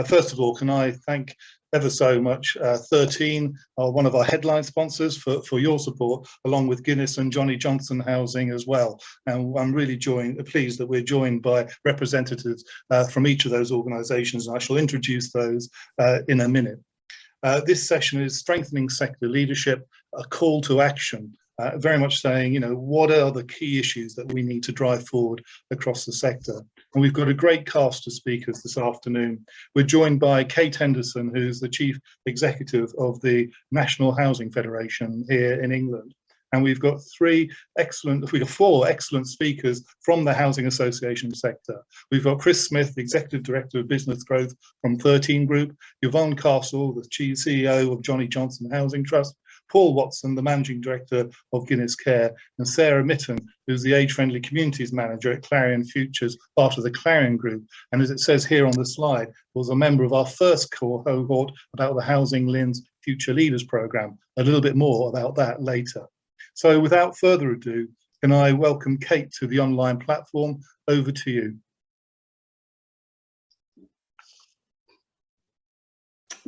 First of all, can I thank ever so much 13, one of our headline sponsors, for your support, along with Guinness and Johnny Johnson Housing as well. And I'm really pleased that we're joined by representatives from each of those organisations, and I shall introduce those in a minute. This session is strengthening sector leadership, a call to action. Very much saying, what are the key issues that we need to drive forward across the sector? And we've got a great cast of speakers this afternoon. We're joined by Kate Henderson, who's the Chief Executive of the National Housing Federation here in England. And we've got four excellent speakers from the housing association sector. We've got Chris Smith, the Executive Director of Business Growth from 13 Group, Yvonne Castle, the CEO of Johnny Johnson Housing Trust, Paul Watson, the Managing Director of Guinness Care, and Sarah Mitten, who's the Age Friendly Communities Manager at Clarion Futures, part of the Clarion Group. And as it says here on the slide, was a member of our first cohort about the HousingLIN's Future Leaders Programme. A little bit more about that later. So without further ado, can I welcome Kate to the online platform? Over to you.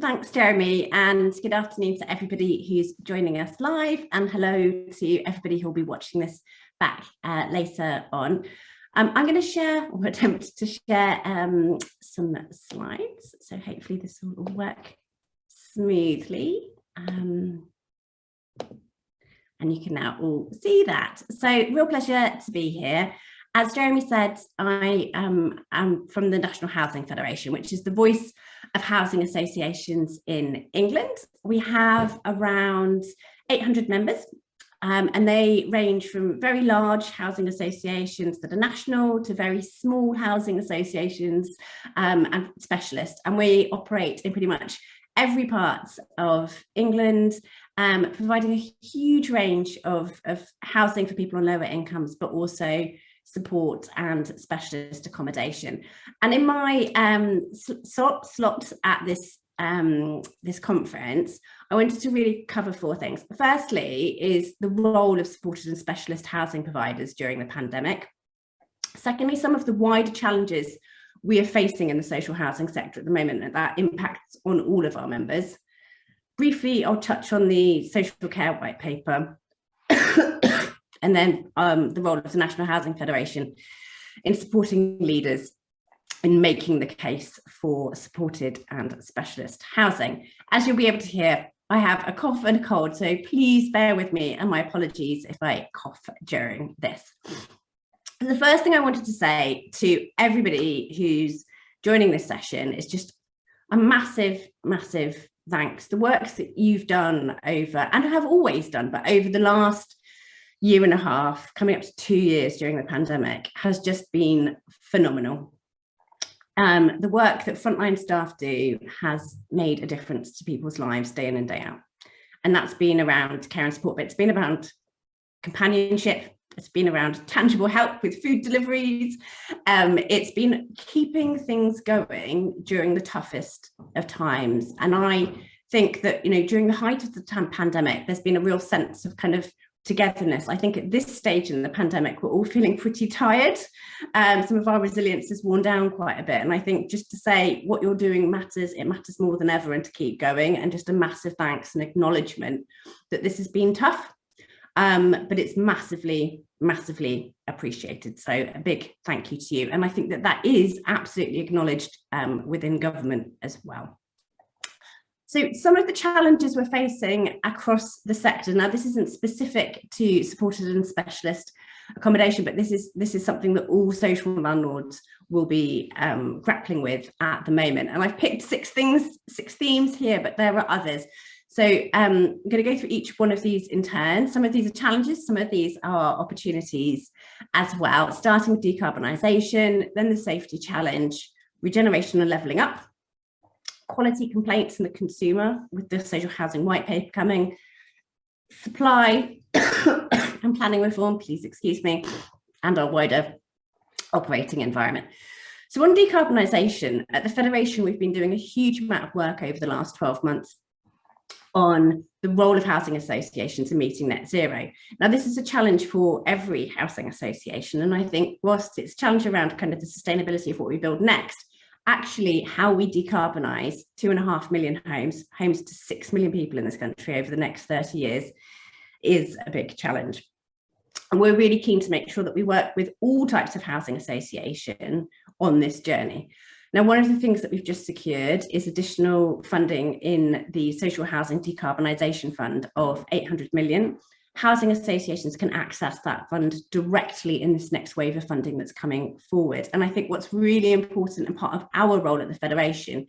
Thanks, Jeremy, and good afternoon to everybody who's joining us live, and hello to everybody who'll be watching this back later on. I'm going to share, or attempt to share, some slides, so hopefully this will all work smoothly. And you can now all see that. So real pleasure to be here. As Jeremy said, I am from the National Housing Federation, which is the voice of housing associations in England. We have around 800 members, and they range from very large housing associations that are national to very small housing associations and specialists. And we operate in pretty much every part of England, providing a huge range of housing for people on lower incomes, but also support and specialist accommodation. And in my slot at this this conference, I wanted to really cover four things. Firstly is the role of supported and specialist housing providers during the pandemic. Secondly, some of the wider challenges we are facing in the social housing sector at the moment, and that impacts on all of our members. Briefly, I'll touch on the social care white paper, and then the role of the National Housing Federation in supporting leaders in making the case for supported and specialist housing. As you'll be able to hear, I have a cough and a cold, so please bear with me, and my apologies if I cough during this. The first thing I wanted to say to everybody who's joining this session is just a massive, massive thanks. The work that you've done over, and have always done, but over the last year and a half, coming up to 2 years during the pandemic, has just been phenomenal. The work that frontline staff do has made a difference to people's lives day in and day out. And that's been around care and support, but it's been around companionship. It's been around tangible help with food deliveries. It's been keeping things going during the toughest of times. And I think that, during the height of the pandemic, there's been a real sense of kind of togetherness. I think at this stage in the pandemic, we're all feeling pretty tired. Some of our resilience has worn down quite a bit. And I think just to say what you're doing matters, it matters more than ever, and to keep going. And just a massive thanks and acknowledgement that this has been tough. But it's massively, massively appreciated. So a big thank you to you. And I think that that is absolutely acknowledged within government as well. So some of the challenges we're facing across the sector, now this isn't specific to supported and specialist accommodation, but this is something that all social landlords will be grappling with at the moment. And I've picked six themes here, but there are others. So I'm going to go through each one of these in turn. Some of these are challenges, some of these are opportunities as well, starting with decarbonisation, then the safety challenge, regeneration and levelling up, quality complaints and the consumer with the social housing white paper coming, supply and planning reform, please excuse me, and our wider operating environment. So on decarbonisation, at the Federation, we've been doing a huge amount of work over the last 12 months on the role of housing associations in meeting net zero. Now, this is a challenge for every housing association. And I think whilst it's a challenge around kind of the sustainability of what we build next, actually how we decarbonise 2.5 million homes to 6 million people in this country over the next 30 years is a big challenge. And we're really keen to make sure that we work with all types of housing association on this journey. Now, one of the things that we've just secured is additional funding in the Social Housing Decarbonisation Fund of 800 million. Housing associations can access that fund directly in this next wave of funding that's coming forward. And I think what's really important and part of our role at the Federation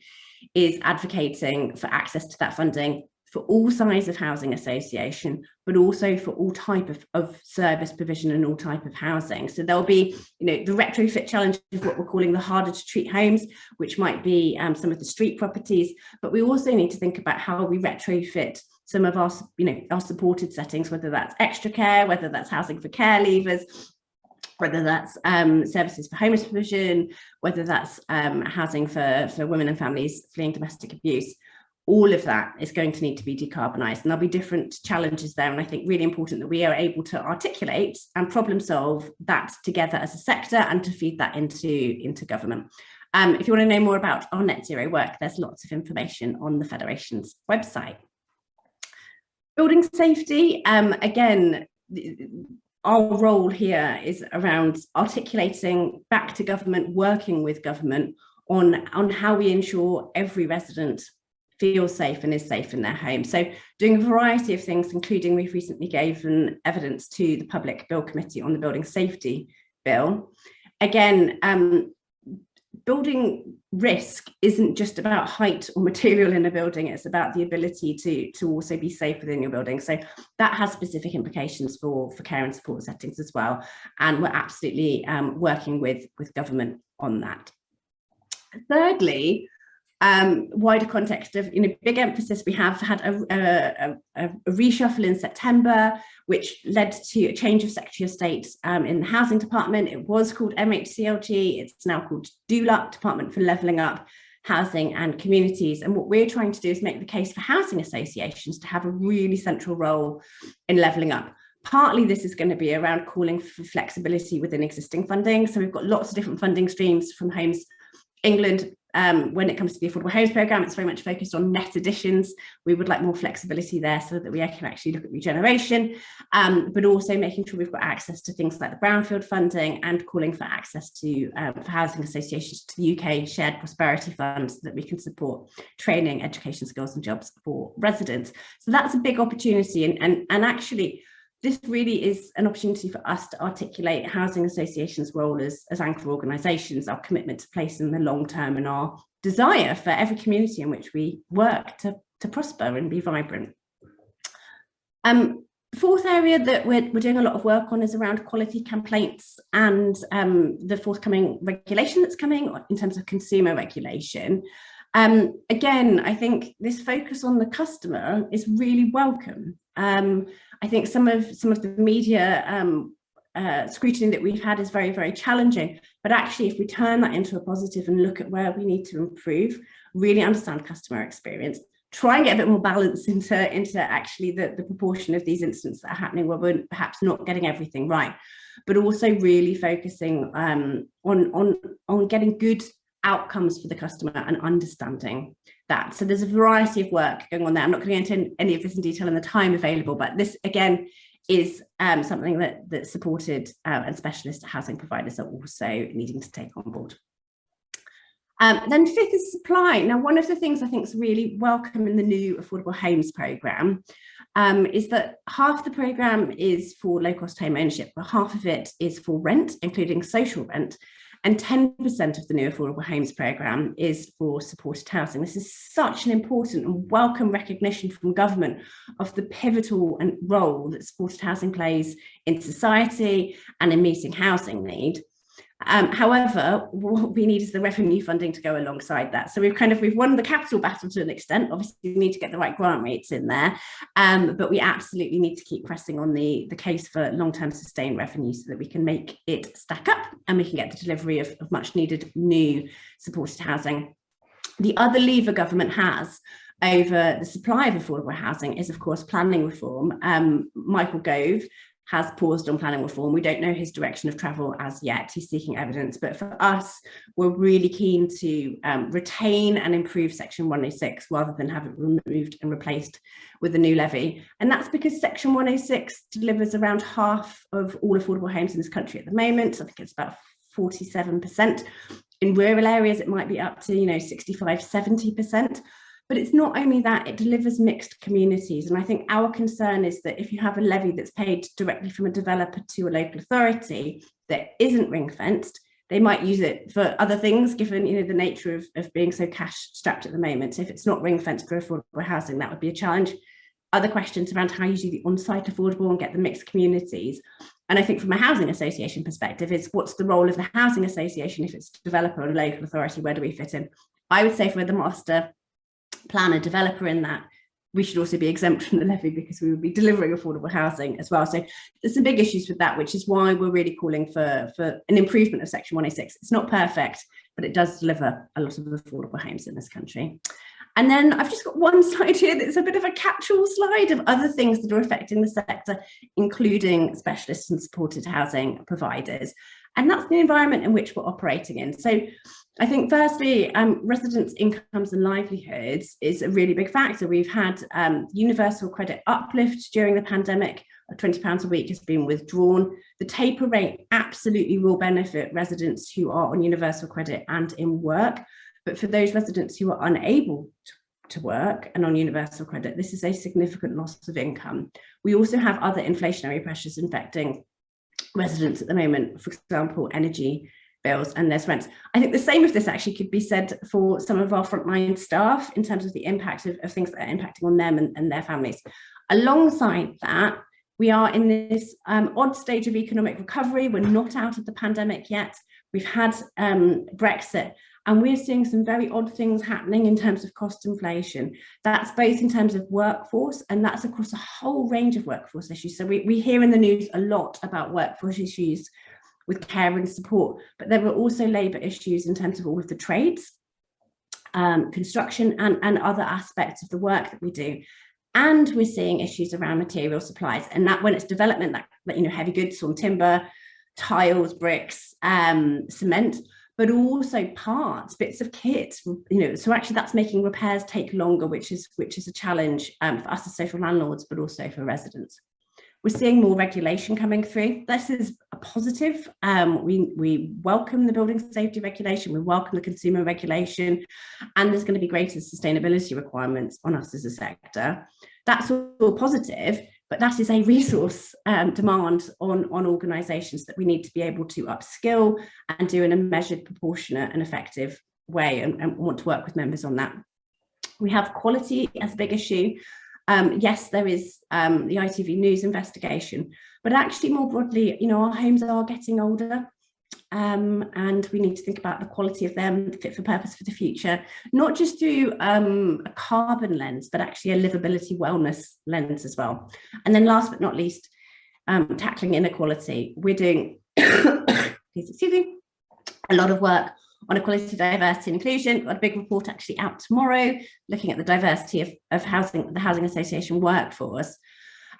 is advocating for access to that funding for all size of housing association, but also for all type of service provision and all type of housing. So there'll be, the retrofit challenge of what we're calling the harder to treat homes, which might be some of the street properties, but we also need to think about how we retrofit some of our, our supported settings, whether that's extra care, whether that's housing for care leavers, whether that's services for homeless provision, whether that's housing for women and families fleeing domestic abuse. All of that is going to need to be decarbonised, and there'll be different challenges there. And I think really important that we are able to articulate and problem solve that together as a sector and to feed that into government. If you want to know more about our net zero work, there's lots of information on the Federation's website. Building safety, again, our role here is around articulating back to government, working with government on how we ensure every resident feels safe and is safe in their home. So doing a variety of things, including we've recently given evidence to the Public Bill Committee on the Building Safety Bill. Again, building risk isn't just about height or material in a building, it's about the ability to also be safe within your building. So that has specific implications for care and support settings as well. And we're absolutely working with government on that. Thirdly, wider context of big emphasis. We have had a reshuffle in September, which led to a change of Secretary of State in the Housing Department. It was called MHCLG, it's now called DULUP, Department for Levelling Up Housing and Communities. And what we're trying to do is make the case for housing associations to have a really central role in levelling up. Partly this is going to be around calling for flexibility within existing funding. So we've got lots of different funding streams from Homes England. When it comes to the Affordable Homes Programme, it's very much focused on net additions. We would like more flexibility there so that we can actually look at regeneration, but also making sure we've got access to things like the brownfield funding and calling for access to for housing associations to the UK Shared Prosperity Fund so that we can support training, education, skills and jobs for residents. So that's a big opportunity, and actually this really is an opportunity for us to articulate housing associations' role as anchor organisations, our commitment to place in the long term, and our desire for every community in which we work to prosper and be vibrant. Fourth area that we're doing a lot of work on is around quality complaints and the forthcoming regulation that's coming in terms of consumer regulation. Again, I think this focus on the customer is really welcome. I think some of the media scrutiny that we've had is very, very challenging. But actually, if we turn that into a positive and look at where we need to improve, really understand customer experience, try and get a bit more balance into actually the proportion of these incidents that are happening where we're perhaps not getting everything right, but also really focusing on getting good outcomes for the customer and understanding that. So there's a variety of work going on there. I'm not going to go into any of this in detail in the time available, but this again is something that supported and specialist housing providers are also needing to take on board. Then fifth is supply. Now, one of the things I think is really welcome in the new Affordable Homes Programme is that half the programme is for low-cost home ownership, but half of it is for rent, including social rent, and 10% of the new Affordable Homes Programme is for supported housing. This is such an important and welcome recognition from government of the pivotal role that supported housing plays in society and in meeting housing need. However, what we need is the revenue funding to go alongside that. So we've won the capital battle to an extent. Obviously, we need to get the right grant rates in there, but we absolutely need to keep pressing on the case for long-term sustained revenue so that we can make it stack up and we can get the delivery of much needed new supported housing. The other lever government has over the supply of affordable housing is, of course, planning reform. Michael Gove, has paused on planning reform. We don't know his direction of travel as yet. He's seeking evidence. But for us, we're really keen to retain and improve Section 106 rather than have it removed and replaced with a new levy. And that's because Section 106 delivers around half of all affordable homes in this country at the moment. I think it's about 47%. In rural areas, it might be up to 65, 70%. But it's not only that, it delivers mixed communities. And I think our concern is that if you have a levy that's paid directly from a developer to a local authority that isn't ring fenced, they might use it for other things, given the nature of being so cash strapped at the moment. So if it's not ring fenced for affordable housing, that would be a challenge. Other questions around how you do the on-site affordable and get the mixed communities. And I think from a housing association perspective, is what's the role of the housing association if it's a developer or a local authority? Where do we fit in? I would say for the master planner developer in that, we should also be exempt from the levy because we would be delivering affordable housing as well. So there's some big issues with that, which is why we're really calling for an improvement of Section 106. It's not perfect, but it does deliver a lot of affordable homes in this country. And then I've just got one slide here that's a bit of a catch-all slide of other things that are affecting the sector, including specialist and supported housing providers. And that's the environment in which we're operating in. So I think firstly, residents' incomes and livelihoods is a really big factor. We've had universal credit uplift during the pandemic. £20 a week has been withdrawn. The taper rate absolutely will benefit residents who are on universal credit and in work. But for those residents who are unable to work and on universal credit, this is a significant loss of income. We also have other inflationary pressures affecting residents at the moment, for example, energy bills and their rents. I think the same of this actually could be said for some of our frontline staff in terms of the impact of things that are impacting on them and their families. Alongside that, we are in this odd stage of economic recovery. We're not out of the pandemic yet. We've had Brexit, and we're seeing some very odd things happening in terms of cost inflation. That's both in terms of workforce, and that's across a whole range of workforce issues. So we hear in the news a lot about workforce issues with care and support, but there are also labour issues in terms of all of the trades, construction and other aspects of the work that we do. And we're seeing issues around material supplies, and that when it's development, that heavy goods on timber, tiles, bricks, cement, but also parts, bits of kit, so actually that's making repairs take longer, which is a challenge for us as social landlords, but also for residents. We're seeing more regulation coming through. This is a positive. We welcome the building safety regulation, we welcome the consumer regulation, and there's going to be greater sustainability requirements on us as a sector. That's all positive, but that is a resource demand on organisations that we need to be able to upskill and do in a measured, proportionate and effective way, and want to work with members on that. We have quality as a big issue. Yes, there is the ITV News investigation, but actually more broadly, our homes are getting older, and we need to think about the quality of them, fit for purpose for the future, not just through a carbon lens, but actually a livability wellness lens as well. And then last but not least, tackling inequality. We're doing excuse me, a lot of work on equality, diversity and inclusion. We've got a big report actually out tomorrow looking at the diversity of housing, the housing association workforce.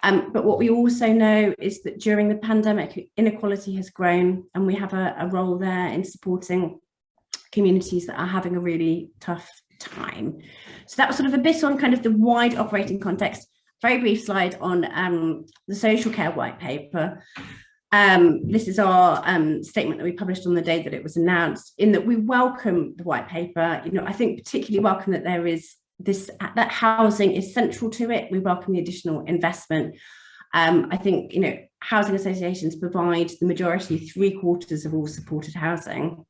But what we also know is that during the pandemic, inequality has grown, and we have a role there in supporting communities that are having a really tough time. So that was sort of a bit on kind of the wide operating context. Very brief slide on the social care white paper. This is our statement that we published on the day that it was announced, in that we welcome the white paper. I think particularly welcome that there is that housing is central to it. We welcome the additional investment. I think housing associations provide the majority, 3/4 of all supported housing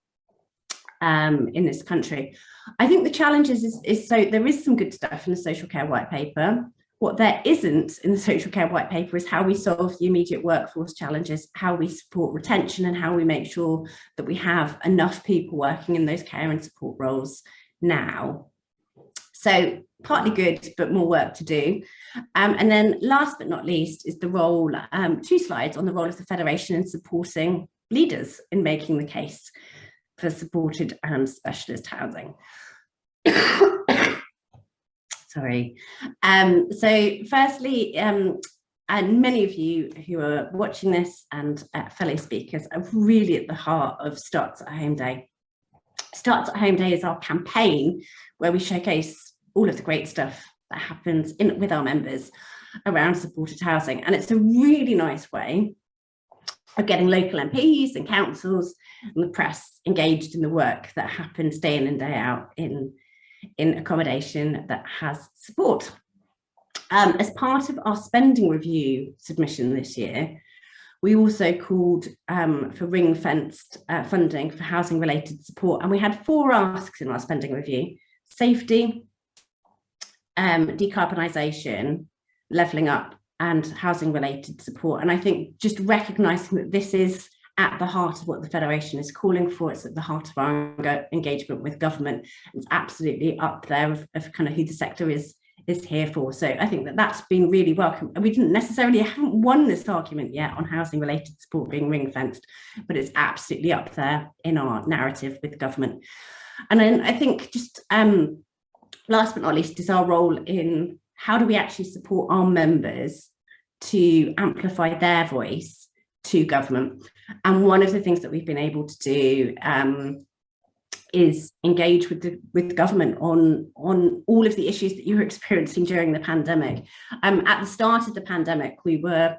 in this country. I think the challenge is so there is some good stuff in the social care white paper. What there isn't in the social care white paper is how we solve the immediate workforce challenges, how we support retention, and how we make sure that we have enough people working in those care and support roles now. So partly good, but more work to do. And then last but not least is the role, 2 slides on the role of the Federation in supporting leaders in making the case for supported and specialist housing. Sorry. So firstly, And many of you who are watching this and fellow speakers are really at the heart of Starts at Home Day. Starts at Home Day is our campaign where we showcase all of the great stuff that happens with our members around supported housing. And it's a really nice way of getting local MPs and councils and the press engaged in the work that happens day in and day out in accommodation that has support. As part of our spending review submission this year, we also called for ring-fenced funding for housing-related support, and we had 4 asks in our spending review: safety, decarbonisation, levelling up, and housing-related support. And I think just recognising that this is at the heart of what the Federation is calling for, it's at the heart of our engagement with government. It's absolutely up there of kind of who the sector is here for. So I think that that's been really welcome. And we haven't won this argument yet on housing related support being ring fenced, but it's absolutely up there in our narrative with government. And then I think just last but not least is our role in how do we actually support our members to amplify their voice to government. And one of the things that we've been able to do is engage with government on all of the issues that you were experiencing during the pandemic. At the start of the pandemic, we were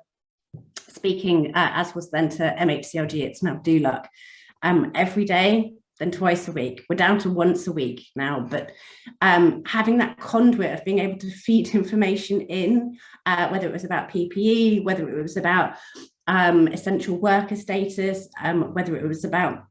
speaking, as was then to MHCLG, it's now DULUC, every day, then twice a week. We're down to once a week now, but having that conduit of being able to feed information in, whether it was about PPE, whether it was about essential worker status, whether it was about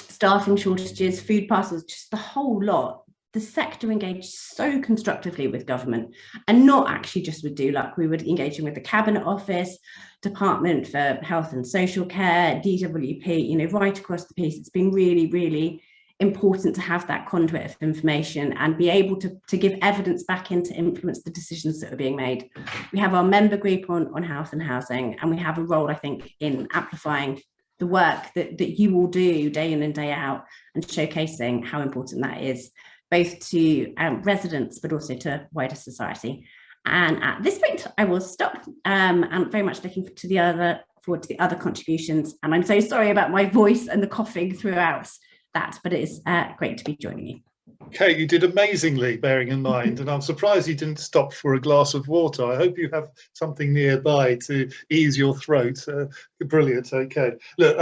staffing shortages, food parcels, just the whole lot. The sector engaged so constructively with government, and not actually just with DULUC. We were engaging with the Cabinet Office, Department for Health and Social Care, DWP, right across the piece. It's been really, really important to have that conduit of information and be able to give evidence back in to influence the decisions that are being made. We have our member group on health and housing, and we have a role, I think, in amplifying the work that you all do day in and day out and showcasing how important that is, both to residents, but also to wider society. And at this point, I will stop. I'm very much looking forward to the other contributions. And I'm so sorry about my voice and the coughing throughout that, but it is great to be joining you. Kate, you did amazingly, bearing in mind, and I'm surprised you didn't stop for a glass of water. I hope you have something nearby to ease your throat. Brilliant. Okay. Look,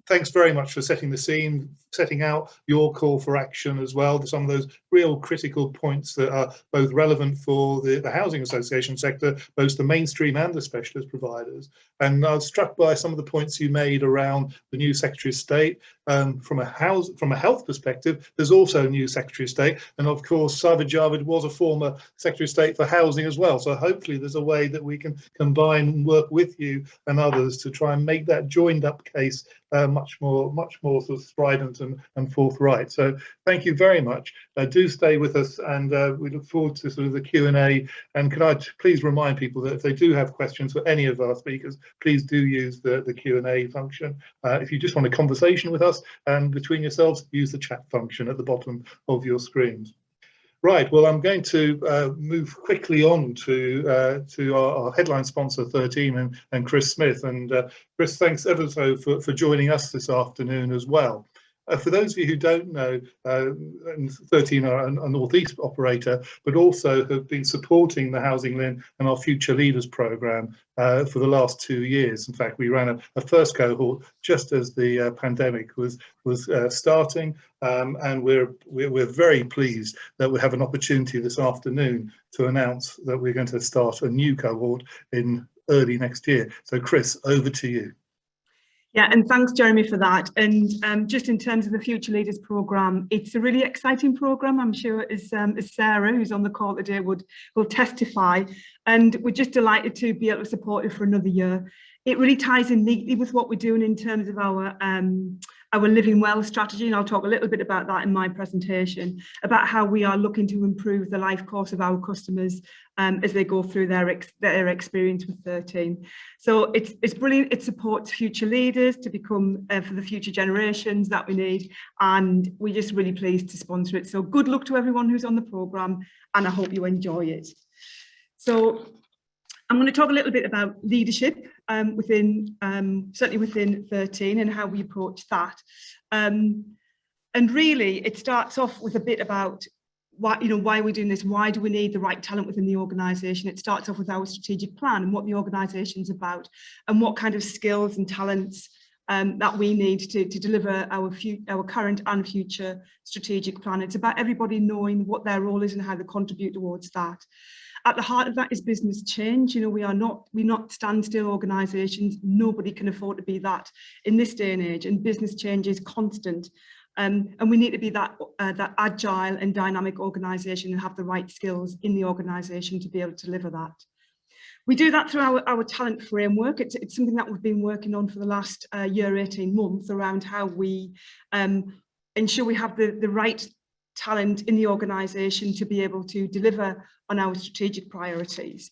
thanks very much for setting the scene, setting out your call for action as well. Some of those real critical points that are both relevant for the housing association sector, both the mainstream and the specialist providers. And I was struck by some of the points you made around the new Secretary of State. From a health perspective, there's also a new Secretary of State, and of course Sajid Javid was a former Secretary of State for housing as well. So hopefully there's a way that we can combine and work with you and others to try and make that joined up case much more sort of strident and forthright. So thank you very much. Do stay with us, and we look forward to sort of the Q&A. And can I please remind people that if they do have questions for any of our speakers, please do use the Q&A function. If you just want a conversation with us and between yourselves, use the chat function at the bottom of your screens. Right, well, I'm going to move quickly on to our headline sponsor 13 and Chris Smith. And Chris, thanks ever so for joining us this afternoon as well. For those of you who don't know, 13 are a North East operator, but also have been supporting the HousingLIN and our Future Leaders programme for the last 2 years. In fact, we ran a first cohort just as the pandemic was starting, and we're very pleased that we have an opportunity this afternoon to announce that we're going to start a new cohort in early next year. So Chris, over to you. Yeah, and thanks, Jeremy, for that. And just in terms of the Future Leaders programme, it's a really exciting programme. I'm sure as Sarah, who's on the call today, will testify. And we're just delighted to be able to support you for another year. It really ties in neatly with what we're doing in terms of our Living Well strategy, and I'll talk a little bit about that in my presentation, about how we are looking to improve the life course of our customers as they go through their experience with 13. So it's brilliant. It supports future leaders to become for the future generations that we need, and we're just really pleased to sponsor it. So good luck to everyone who's on the programme, and I hope you enjoy it. So I'm going to talk a little bit about leadership certainly within 13 and how we approach that. And really, it starts off with a bit about why are we doing this? Why do we need the right talent within the organisation? It starts off with our strategic plan and what the organisation's about, and what kind of skills and talents that we need to deliver our current and future strategic plan. It's about everybody knowing what their role is and how they contribute towards that. At the heart of that is business change. we're not standstill organisations. Nobody can afford to be that in this day and age, and business change is constant. And we need to be that agile and dynamic organisation and have the right skills in the organisation to be able to deliver that. We do that through our talent framework. It's something that we've been working on for the last year, 18 months, around how we ensure we have the right talent in the organisation to be able to deliver on our strategic priorities.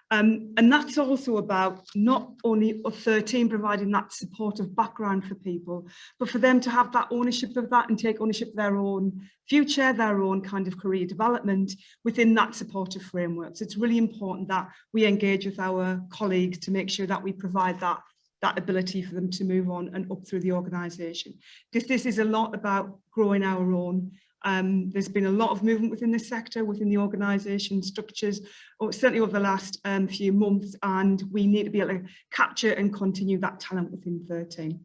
And that's also about not only 13 providing that supportive background for people, but for them to have that ownership of that and take ownership of their own future, their own kind of career development within that supportive framework. So it's really important that we engage with our colleagues to make sure that we provide that ability for them to move on and up through the organisation, because this is a lot about growing our own. There's been a lot of movement within the sector, within the organisation structures, or certainly over the last few months, and we need to be able to capture and continue that talent within 13.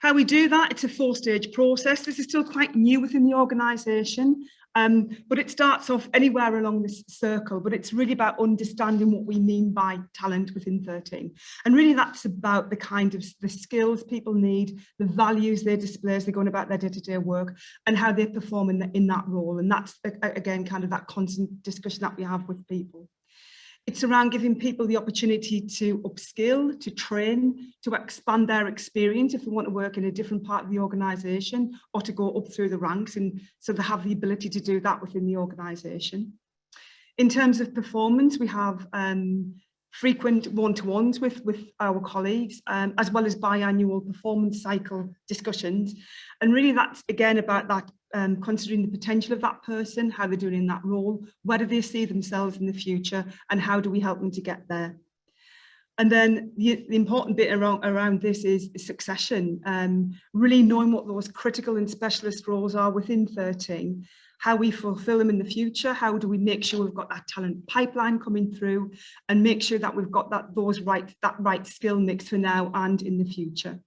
How we do that, it's a 4-stage process. This is still quite new within the organisation, but it starts off anywhere along this circle, but it's really about understanding what we mean by talent within 13. And really that's about the kind of the skills people need, the values they display as they're going about their day-to-day work, and how they perform in that role. And that's, again, kind of that constant discussion that we have with people. It's around giving people the opportunity to upskill, to train, to expand their experience if they want to work in a different part of the organisation, or to go up through the ranks, and so they have the ability to do that within the organisation. In terms of performance, we have frequent one-to-ones with our colleagues, as well as biannual performance cycle discussions. And really that's again about that considering the potential of that person, how they're doing in that role, where do they see themselves in the future, and how do we help them to get there. And then the important bit around this is succession, really knowing what those critical and specialist roles are within 13, how we fulfill them in the future, how do we make sure we've got that talent pipeline coming through, and make sure that we've got that right skill mix for now and in the future.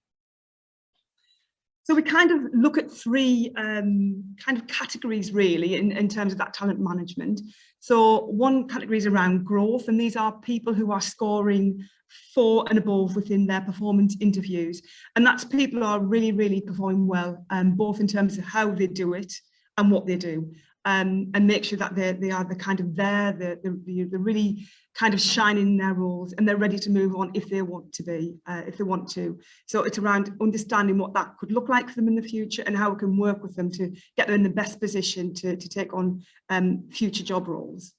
So we kind of look at 3 kind of categories really in terms of that talent management. So one category is around growth, and these are people who are scoring 4 and above within their performance interviews. And that's people who are really, really performing well, both in terms of how they do it and what they do, and make sure that they are the kind of they're really kind of shining in their roles, and they're ready to move on if they want to be, if they want to. So it's around understanding what that could look like for them in the future, and how we can work with them to get them in the best position to take on future job roles.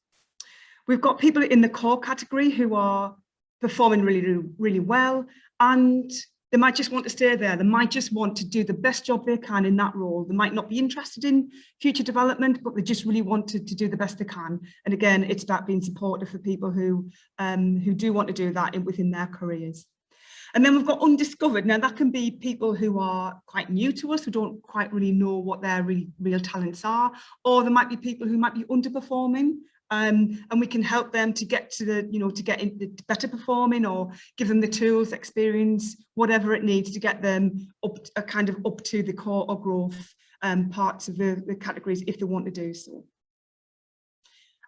We've got people in the core category who are performing really, really well, and they might just want to stay there. They might just want to do the best job they can in that role. They might not be interested in future development, but they just really want to do the best they can. And again, it's about being supportive for people who do want to do that within their careers. And then we've got undiscovered. Now that can be people who are quite new to us, who don't quite really know what their real talents are, or there might be people who might be underperforming. And we can help them to get to to get into better performing, or give them the tools, experience, whatever it needs to get them up to the core or growth parts of the categories if they want to do so.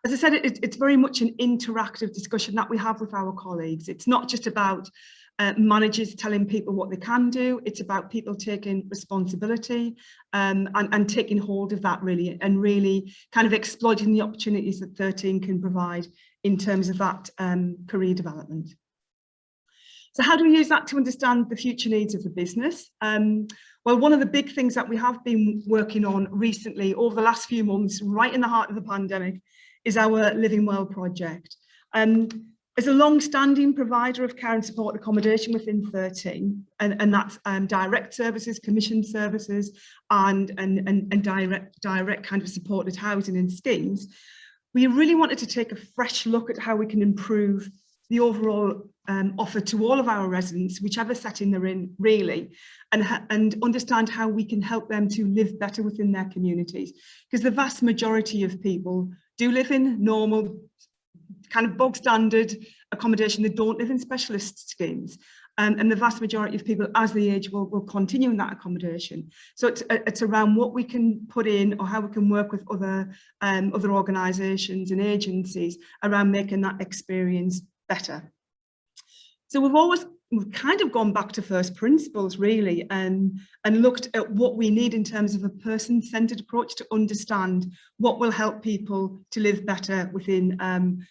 As I said, it's very much an interactive discussion that we have with our colleagues. It's not just about managers telling people what they can do. It's about people taking responsibility and taking hold of that really, and really kind of exploiting the opportunities that 13 can provide in terms of that career development. So how do we use that to understand the future needs of the business? Well, one of the big things that we have been working on recently over the last few months, right in the heart of the pandemic, is our Living Well project. As a long-standing provider of care and support accommodation within 13, and that's direct services, commission services, and direct kind of supported housing and schemes, we really wanted to take a fresh look at how we can improve the overall offer to all of our residents, whichever setting they're in, really, and understand how we can help them to live better within their communities. Because the vast majority of people do live in normal, kind of bog standard accommodation. They don't live in specialist schemes. And the vast majority of people, as they age, will continue in that accommodation. So it's around what we can put in, or how we can work with other organisations and agencies around making that experience better. So we've kind of gone back to first principles, really, and looked at what we need in terms of a person-centred approach to understand what will help people to live better within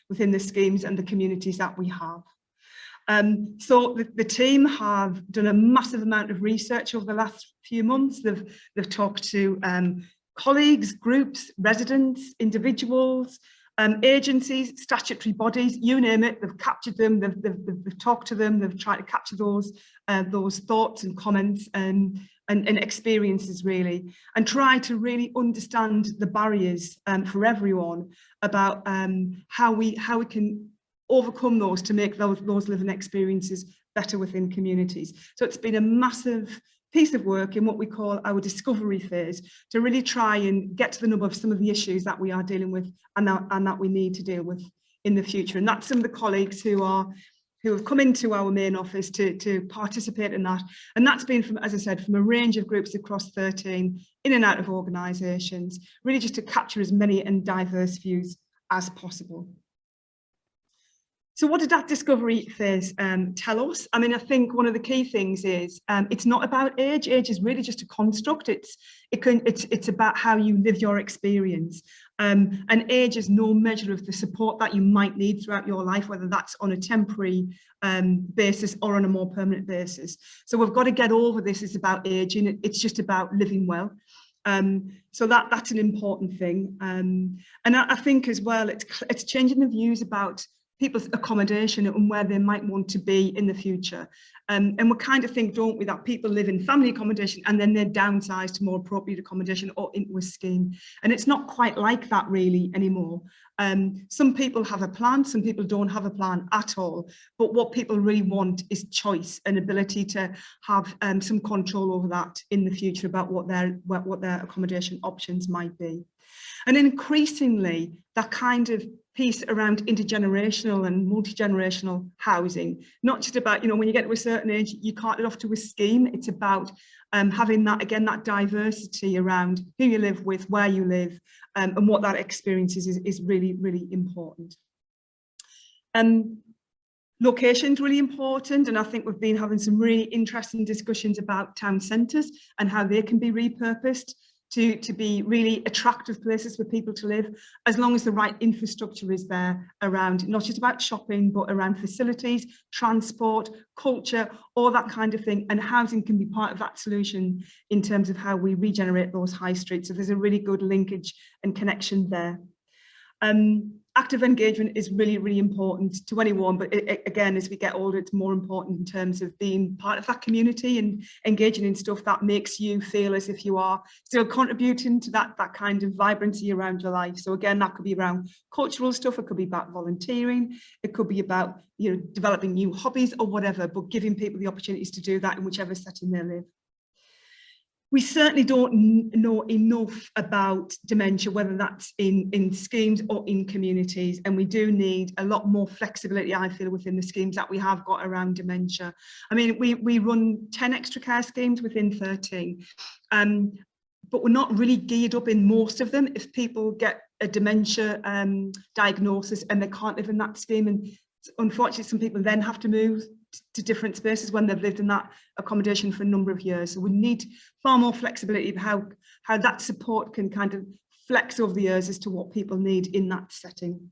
the schemes and the communities that we have. So the team have done a massive amount of research over the last few months. They've talked to colleagues, groups, residents, individuals, agencies, statutory bodies, you name it. They've captured them. They've talked to them. They've tried to capture those thoughts and comments and experiences, really, and try to really understand the barriers for everyone about how we can overcome those to make those living experiences better within communities. So it's been a massive piece of work in what we call our discovery phase, to really try and get to the nub of some of the issues that we are dealing with and that we need to deal with in the future. And that's some of the colleagues who have come into our main office to participate in that. And that's been, from, as I said, from a range of groups across 13, in and out of organisations, really just to capture as many and diverse views as possible. So what did that discovery phase tell us? I mean, I think one of the key things is it's not about age. Age is really just a construct. It's about how you live your experience. And age is no measure of the support that you might need throughout your life, whether that's on a temporary basis or on a more permanent basis. So we've got to get over this. It's about aging. It's just about living well. So that's an important thing. And I think as well, it's changing the views about people's accommodation and where they might want to be in the future. And we kind of think, don't we, that people live in family accommodation and then they're downsized to more appropriate accommodation or into a scheme. And it's not quite like that really anymore. Some people have a plan, some people don't have a plan at all. But what people really want is choice and ability to have some control over that in the future about what their accommodation options might be. And increasingly, that kind of piece around intergenerational and multi-generational housing, not just about, you know, when you get to a certain age, you can't get off to a scheme. It's about having that, again, that diversity around who you live with, where you live, and what that experience is really, really important. Location's really important, and I think we've been having some really interesting discussions about town centres and how they can be repurposed to be really attractive places for people to live, as long as the right infrastructure is there around, not just about shopping, but around facilities, transport, culture, all that kind of thing. And housing can be part of that solution in terms of how we regenerate those high streets. So there's a really good linkage and connection there. Active engagement is really, really important to anyone, but again, as we get older, it's more important in terms of being part of that community and engaging in stuff that makes you feel as if you are still contributing to that kind of vibrancy around your life. So again, that could be around cultural stuff, it could be about volunteering, it could be about, you know, developing new hobbies or whatever, but giving people the opportunities to do that in whichever setting they live. We certainly don't know enough about dementia, whether that's in schemes or in communities, and we do need a lot more flexibility, I feel, within the schemes that we have got around dementia. I mean, we run 10 extra care schemes within 13, but we're not really geared up in most of them. If people get a dementia diagnosis and they can't live in that scheme, and unfortunately some people then have to move to different spaces when they've lived in that accommodation for a number of years. So we need far more flexibility of how that support can kind of flex over the years as to what people need in that setting.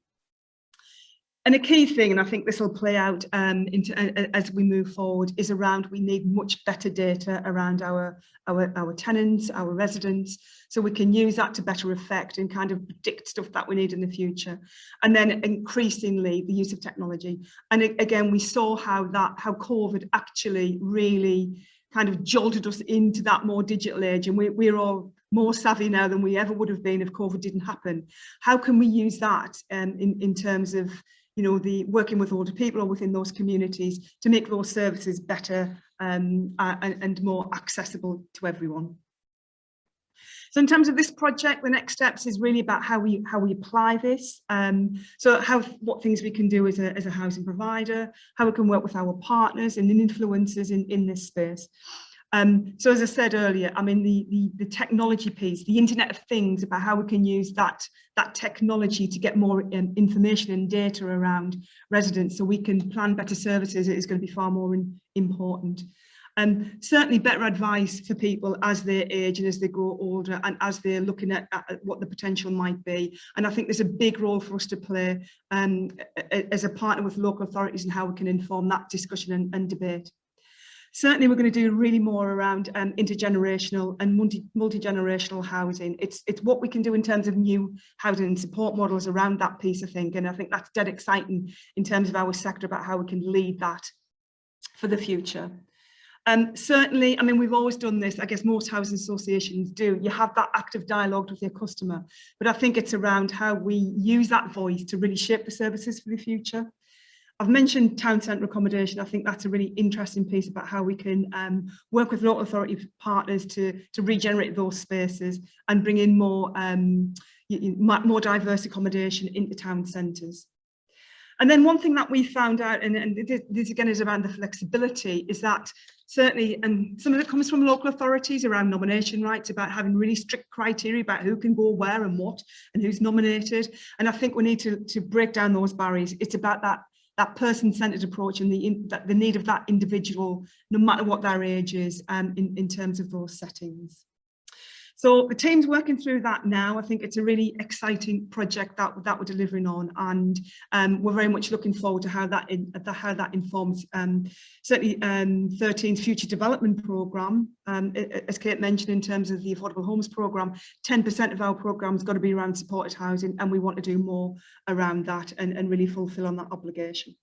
And a key thing, and I think this will play out as we move forward, is around we need much better data around our tenants, our residents, so we can use that to better effect and kind of predict stuff that we need in the future. And then increasingly the use of technology. And again, we saw how COVID actually really kind of jolted us into that more digital age, and we're all more savvy now than we ever would have been if COVID didn't happen. How can we use that in terms of, you know, the working with older people or within those communities to make those services better and more accessible to everyone? So in terms of this project, the next steps is really about how we apply this. So what things we can do as a housing provider, how we can work with our partners and influencers in this space. So as I said earlier, I mean, the technology piece, the Internet of Things, about how we can use that technology to get more information and data around residents so we can plan better services is going to be far more important. Certainly better advice for people as they age and as they grow older and as they're looking at what the potential might be. And I think there's a big role for us to play as a partner with local authorities and how we can inform that discussion and debate. Certainly we're going to do really more around intergenerational and multi-generational housing. It's what we can do in terms of new housing and support models around that piece, I think. And I think that's dead exciting in terms of our sector about how we can lead that for the future. Certainly, I mean, we've always done this. I guess most housing associations do. You have that active dialogue with your customer, but I think it's around how we use that voice to really shape the services for the future. I've mentioned town centre accommodation. I think that's a really interesting piece about how we can work with local authority partners to regenerate those spaces and bring in more diverse accommodation into town centres. And then one thing that we found out, and this again is around the flexibility, is that certainly, and some of it comes from local authorities around nomination rights, about having really strict criteria about who can go where and what and who's nominated. And I think we need to break down those barriers. It's about that person-centred approach and the need of that individual, no matter what their age is, in terms of those settings. So the team's working through that now. I think it's a really exciting project that we're delivering on, and we're very much looking forward to how that informs certainly 13's future development programme. As Kate mentioned, in terms of the Affordable Homes programme, 10% of our programme has got to be around supported housing, and we want to do more around that and really fulfil on that obligation.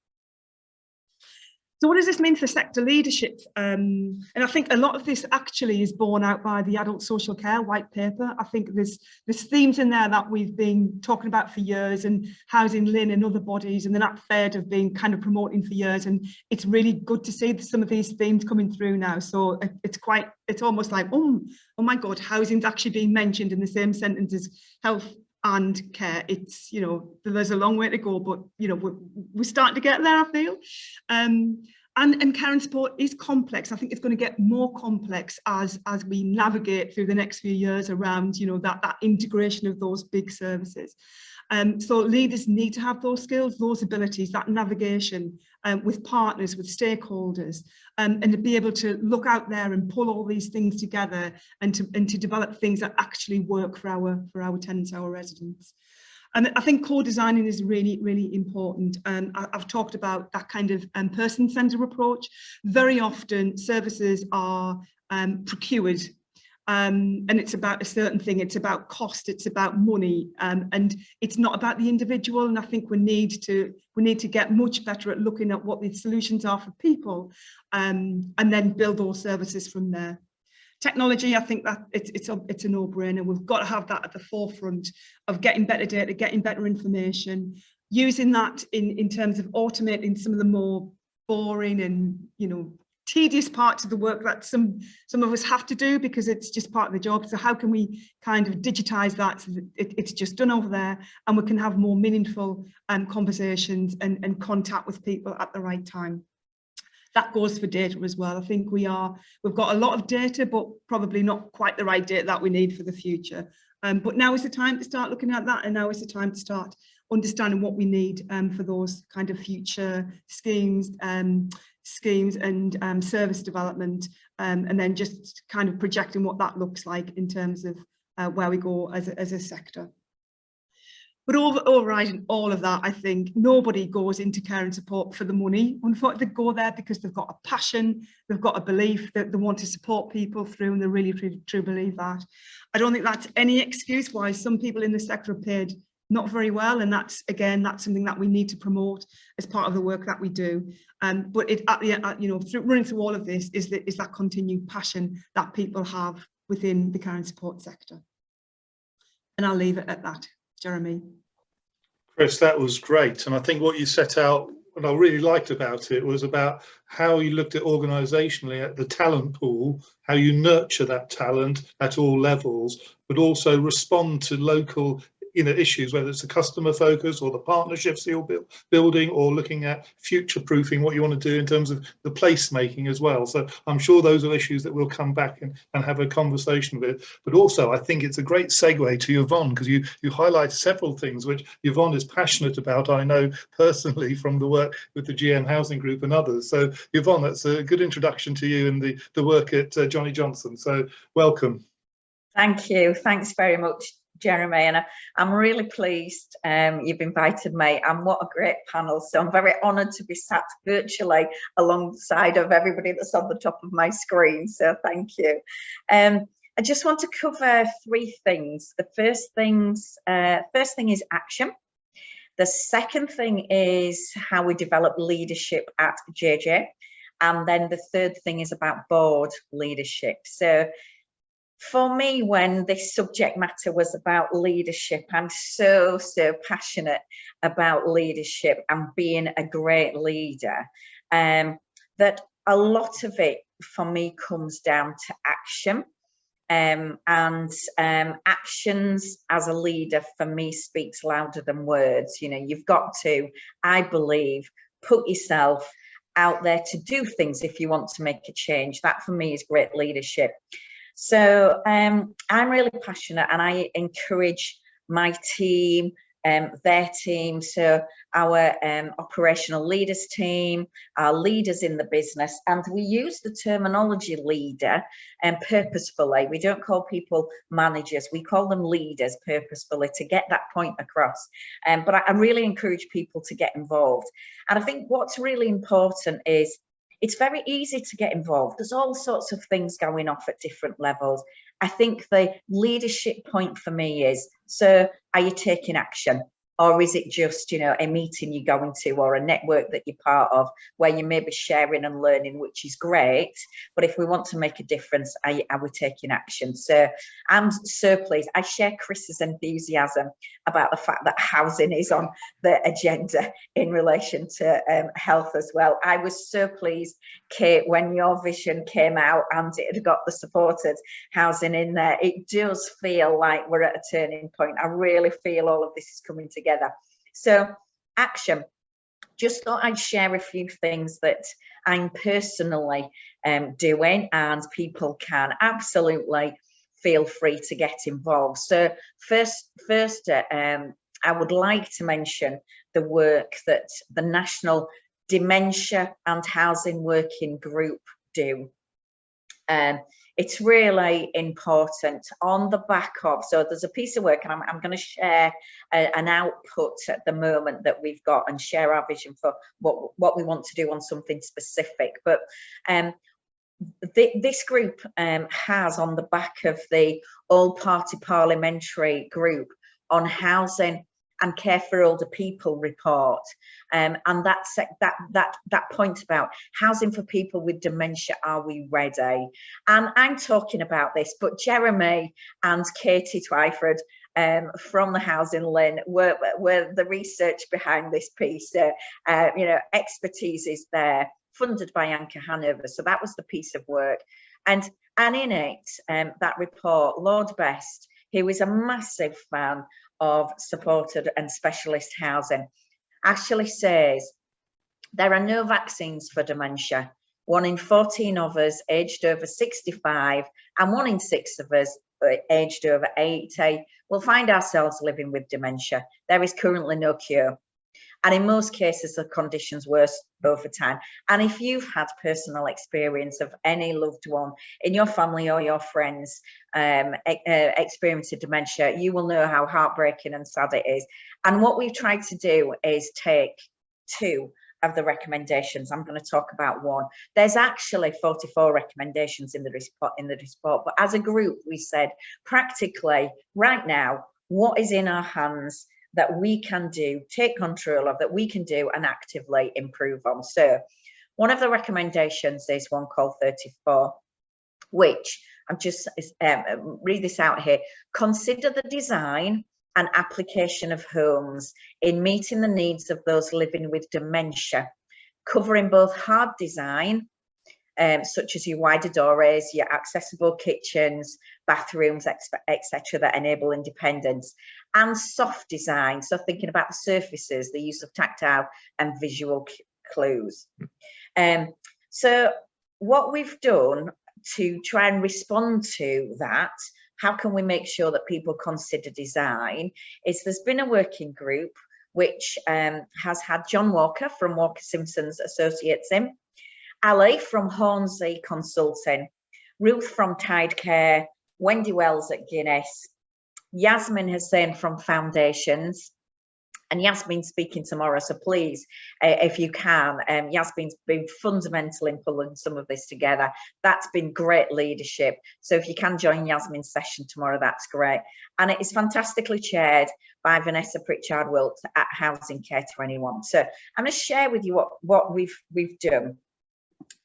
So what does this mean for sector leadership? And I think a lot of this actually is borne out by the Adult Social Care White Paper. I think there's themes in there that we've been talking about for years, and HousingLIN and other bodies and the NatFed have been kind of promoting for years. And it's really good to see some of these themes coming through now. So it's almost like, oh my God, housing's actually being mentioned in the same sentence as health and care. It's, you know, there's a long way to go, but you know, we're starting to get there, I feel. And care and support is complex. I think it's going to get more complex as we navigate through the next few years around, you know, that integration of those big services. So leaders need to have those skills, those abilities, that navigation with partners, with stakeholders, and to be able to look out there and pull all these things together and to develop things that actually work for our tenants, our residents. And I think co-designing is really, really important. I've talked about that kind of person-centred approach. Very often services are procured, and it's about a certain thing. It's about cost, it's about money, and it's not about the individual. And I think we need to get much better at looking at what the solutions are for people, and then build those services from there. Technology, I think that it's a no-brainer. We've got to have that at the forefront of getting better data, getting better information, using that in terms of automating some of the more boring and, you know, tedious parts of the work that some of us have to do because it's just part of the job. So how can we kind of digitize that so that it's just done over there, and we can have more meaningful conversations and contact with people at the right time. That goes for data as well. I think we've got a lot of data, but probably not quite the right data that we need for the future. But now is the time to start looking at that, and now is the time to start understanding what we need for those kind of future schemes and service development, and then just kind of projecting what that looks like in terms of where we go as a sector. But overriding all of that, I think nobody goes into care and support for the money. Unfortunately, they go there because they've got a passion, they've got a belief that they want to support people through, and they really truly believe that. I don't think that's any excuse why some people in the sector are paid not very well, and that's something that we need to promote as part of the work that we do. But running through all of this is that continued passion that people have within the care and support sector. And I'll leave it at that. Jeremy. Chris, that was great. And I think what you set out, what I really liked about it, was about how you looked at organisationally at the talent pool, how you nurture that talent at all levels, but also respond to local issues, whether it's the customer focus or the partnerships you're building, or looking at future proofing what you want to do in terms of the placemaking as well. So I'm sure those are issues that we'll come back and have a conversation with. But also I think it's a great segue to Yvonne, because you highlight several things which Yvonne is passionate about, I know personally from the work with the GM Housing Group and others. So Yvonne, that's a good introduction to you and the work at Johnny Johnson. So welcome. Thank you. Thanks very much, Jeremy, and I'm really pleased you've invited me, and what a great panel. So I'm very honoured to be sat virtually alongside of everybody that's on the top of my screen, so thank you. I just want to cover three things. The first thing is action. The second thing is how we develop leadership at JJ, and then the third thing is about board leadership. So for me, when this subject matter was about leadership, I'm so passionate about leadership and being a great leader, that a lot of it for me comes down to action. Actions as a leader for me speaks louder than words. You've got to, I believe, put yourself out there to do things if you want to make a change. That for me is great leadership. So I'm really passionate, and I encourage my team, their team, so our operational leaders team, our leaders in the business, and we use the terminology leader purposefully. We don't call people managers, we call them leaders purposefully to get that point across. But I really encourage people to get involved. And I think what's really important is it's very easy to get involved. There's all sorts of things going off at different levels. I think the leadership point for me is, so are you taking action? Or is it just, a meeting you're going to, or a network that you're part of, where you may be sharing and learning, which is great. But if we want to make a difference, are we taking action? So I'm so pleased. I share Chris's enthusiasm about the fact that housing is on the agenda in relation to health as well. I was so pleased, Kate, when your vision came out and it had got the supported housing in there. It does feel like we're at a turning point. I really feel all of this is coming together. So action. Just thought I'd share a few things that I'm personally doing, and people can absolutely feel free to get involved. So first, I would like to mention the work that the National Dementia and Housing Working Group do. It's really important on the back of, so there's a piece of work, and I'm going to share an output at the moment that we've got and share our vision for what we want to do on something specific. But this group has, on the back of the all-party parliamentary group on housing and care for older people report, and that point about housing for people with dementia, are we ready? And I'm talking about this, but Jeremy and Katie Twyford from the HousingLIN were the research behind this piece. Expertise is there, funded by Anchor Hanover, so that was the piece of work. And in it, that report, Lord Best, who is a massive fan of supported and specialist housing, actually says there are no vaccines for dementia. 1 in 14 of us aged over 65 and 1 in 6 of us aged over 80 will find ourselves living with dementia. There is currently no cure. And in most cases, the condition's worse over time. And if you've had personal experience of any loved one in your family or your friends experiencing dementia, you will know how heartbreaking and sad it is. And what we've tried to do is take 2 of the recommendations. I'm going to talk about 1. There's actually 44 recommendations in the report, but as a group, we said practically right now, what is in our hands that we can do, take control of, that we can do and actively improve on. So one of the recommendations is one called 34, which I'm just read this out here. Consider the design and application of homes in meeting the needs of those living with dementia, covering both hard design, such as your wider doorways, your accessible kitchens, bathrooms, etc., that enable independence, and soft design, so thinking about the surfaces, the use of tactile and visual clues. So what we've done to try and respond to that, how can we make sure that people consider design, is there's been a working group which has had John Walker from Walker Simpson's Associates in, Ali from Hornsey Consulting, Ruth from Tide Care, Wendy Wells at Guinness, Yasmin Hussain from Foundations, and Yasmin's speaking tomorrow, so please, if you can, Yasmin's been fundamental in pulling some of this together. That's been great leadership. So if you can join Yasmin's session tomorrow, that's great. And it is fantastically chaired by Vanessa Pritchard-Wilt at Housing Care 21. So I'm going to share with you what we've done.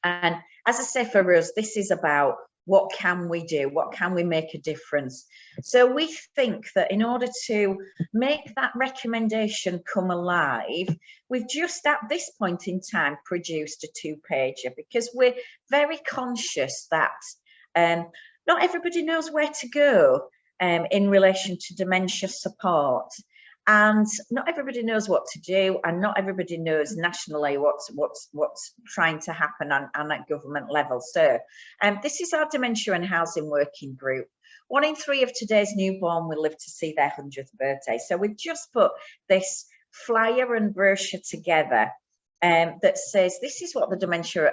And as I say, for us, this is about what can we do? What can we make a difference? So we think that in order to make that recommendation come alive, we've just at this point in time produced a 2-pager, because we're very conscious that not everybody knows where to go in relation to dementia support. And not everybody knows what to do, and not everybody knows nationally what's trying to happen on that government level. So this is our Dementia and Housing Working Group. 1 in 3 of today's newborn will live to see their 100th birthday. So we've just put this flyer and brochure together that says this is what the Dementia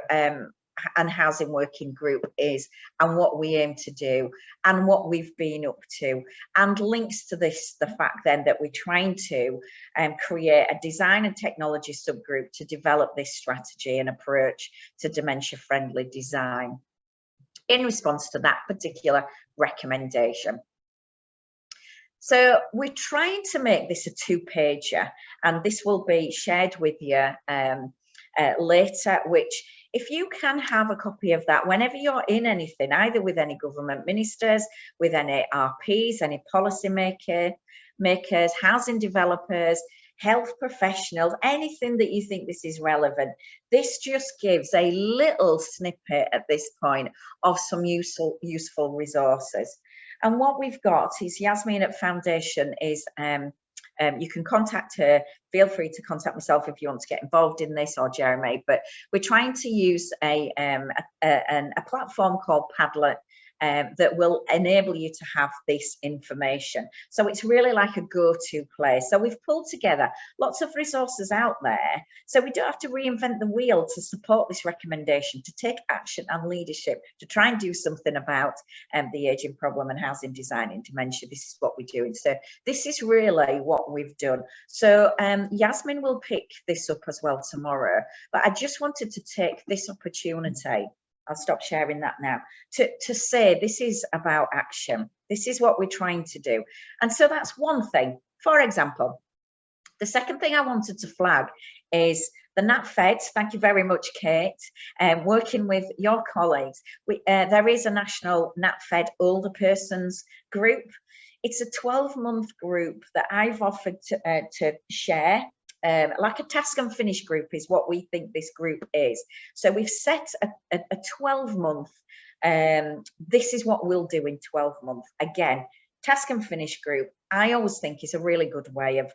and Housing Working Group is, and what we aim to do, and what we've been up to, and links to this, the fact then that we're trying to create a design and technology subgroup to develop this strategy and approach to dementia friendly design in response to that particular recommendation. So we're trying to make this a 2-pager, and this will be shared with you later, which if you can have a copy of that whenever you're in anything, either with any government ministers, with any RPs, any policy makers, housing developers, health professionals, anything that you think this is relevant. This just gives a little snippet at this point of some useful resources. And what we've got is Yasmin at Foundation is you can contact her. Feel free to contact myself if you want to get involved in this, or Jeremy. But we're trying to use a platform called Padlet that will enable you to have this information. So it's really like a go-to place. So we've pulled together lots of resources out there, so we don't have to reinvent the wheel to support this recommendation, to take action and leadership, to try and do something about the ageing problem and housing design in dementia. This is what we're doing. So this is really what we've done. So Yasmin will pick this up as well tomorrow, but I just wanted to take this opportunity, I'll stop sharing that now, to say this is about action. This is what we're trying to do. And so that's one thing. For example, the second thing I wanted to flag is the NatFeds. Thank you very much, Kate. Working with your colleagues, there is a national NatFed older persons group. It's a 12-month group that I've offered to share. Like a task and finish group is what we think this group is. So we've set a 12-month, this is what we'll do in 12 months. Again, task and finish group, I always think is a really good way of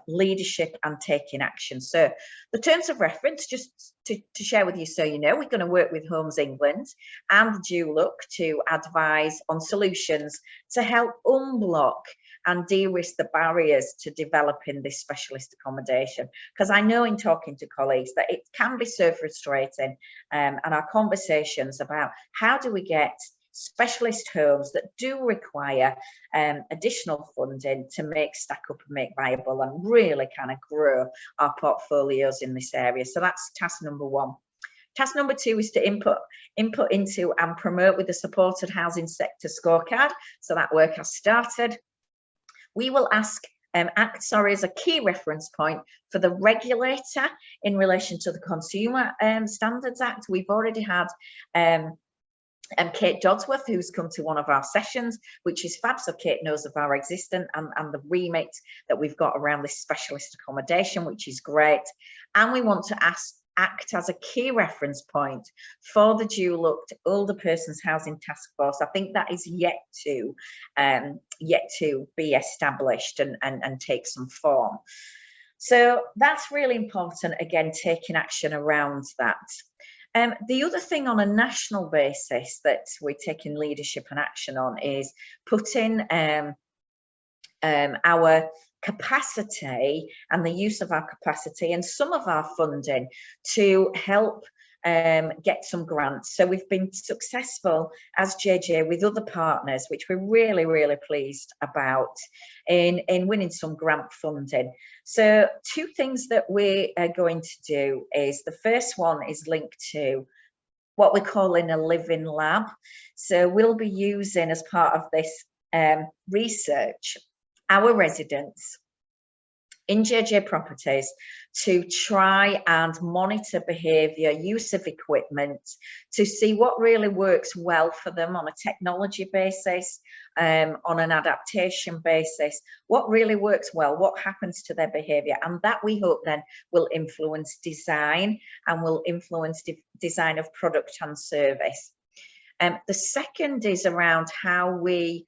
leadership and taking action. So the terms of reference, just to share with you so you know, we're going to work with Homes England and DuLook to advise on solutions to help unblock and de-risk the barriers to developing this specialist accommodation. Because I know in talking to colleagues that it can be so frustrating, and our conversations about how do we get specialist homes that do require additional funding to make stack up and make viable and really kind of grow our portfolios in this area. So that's task number 1. Task number 2 is to input into and promote with the supported housing sector scorecard. So that work has started. We will ask act as a key reference point for the regulator in relation to the Consumer Standards Act. We've already had Kate Dodsworth, who's come to one of our sessions, which is fab. So Kate knows of our existence and the remit that we've got around this specialist accommodation, which is great. And we want to act as a key reference point for the due-looked older persons housing task force. I think that is yet to be established and take some form. So that's really important, again, taking action around that. The other thing on a national basis that we're taking leadership and action on is putting our capacity and the use of our capacity and some of our funding to help get some grants. So we've been successful as JJ with other partners, which we're really, really pleased about, in winning some grant funding. So two things that we are going to do is, the first one is linked to what we're calling a living lab. So we'll be using, as part of this research, our residents in JJ properties to try and monitor behaviour, use of equipment, to see what really works well for them on a technology basis, on an adaptation basis, what really works well, what happens to their behaviour. And that, we hope, then will influence design and will influence design of product and service. The second is around how we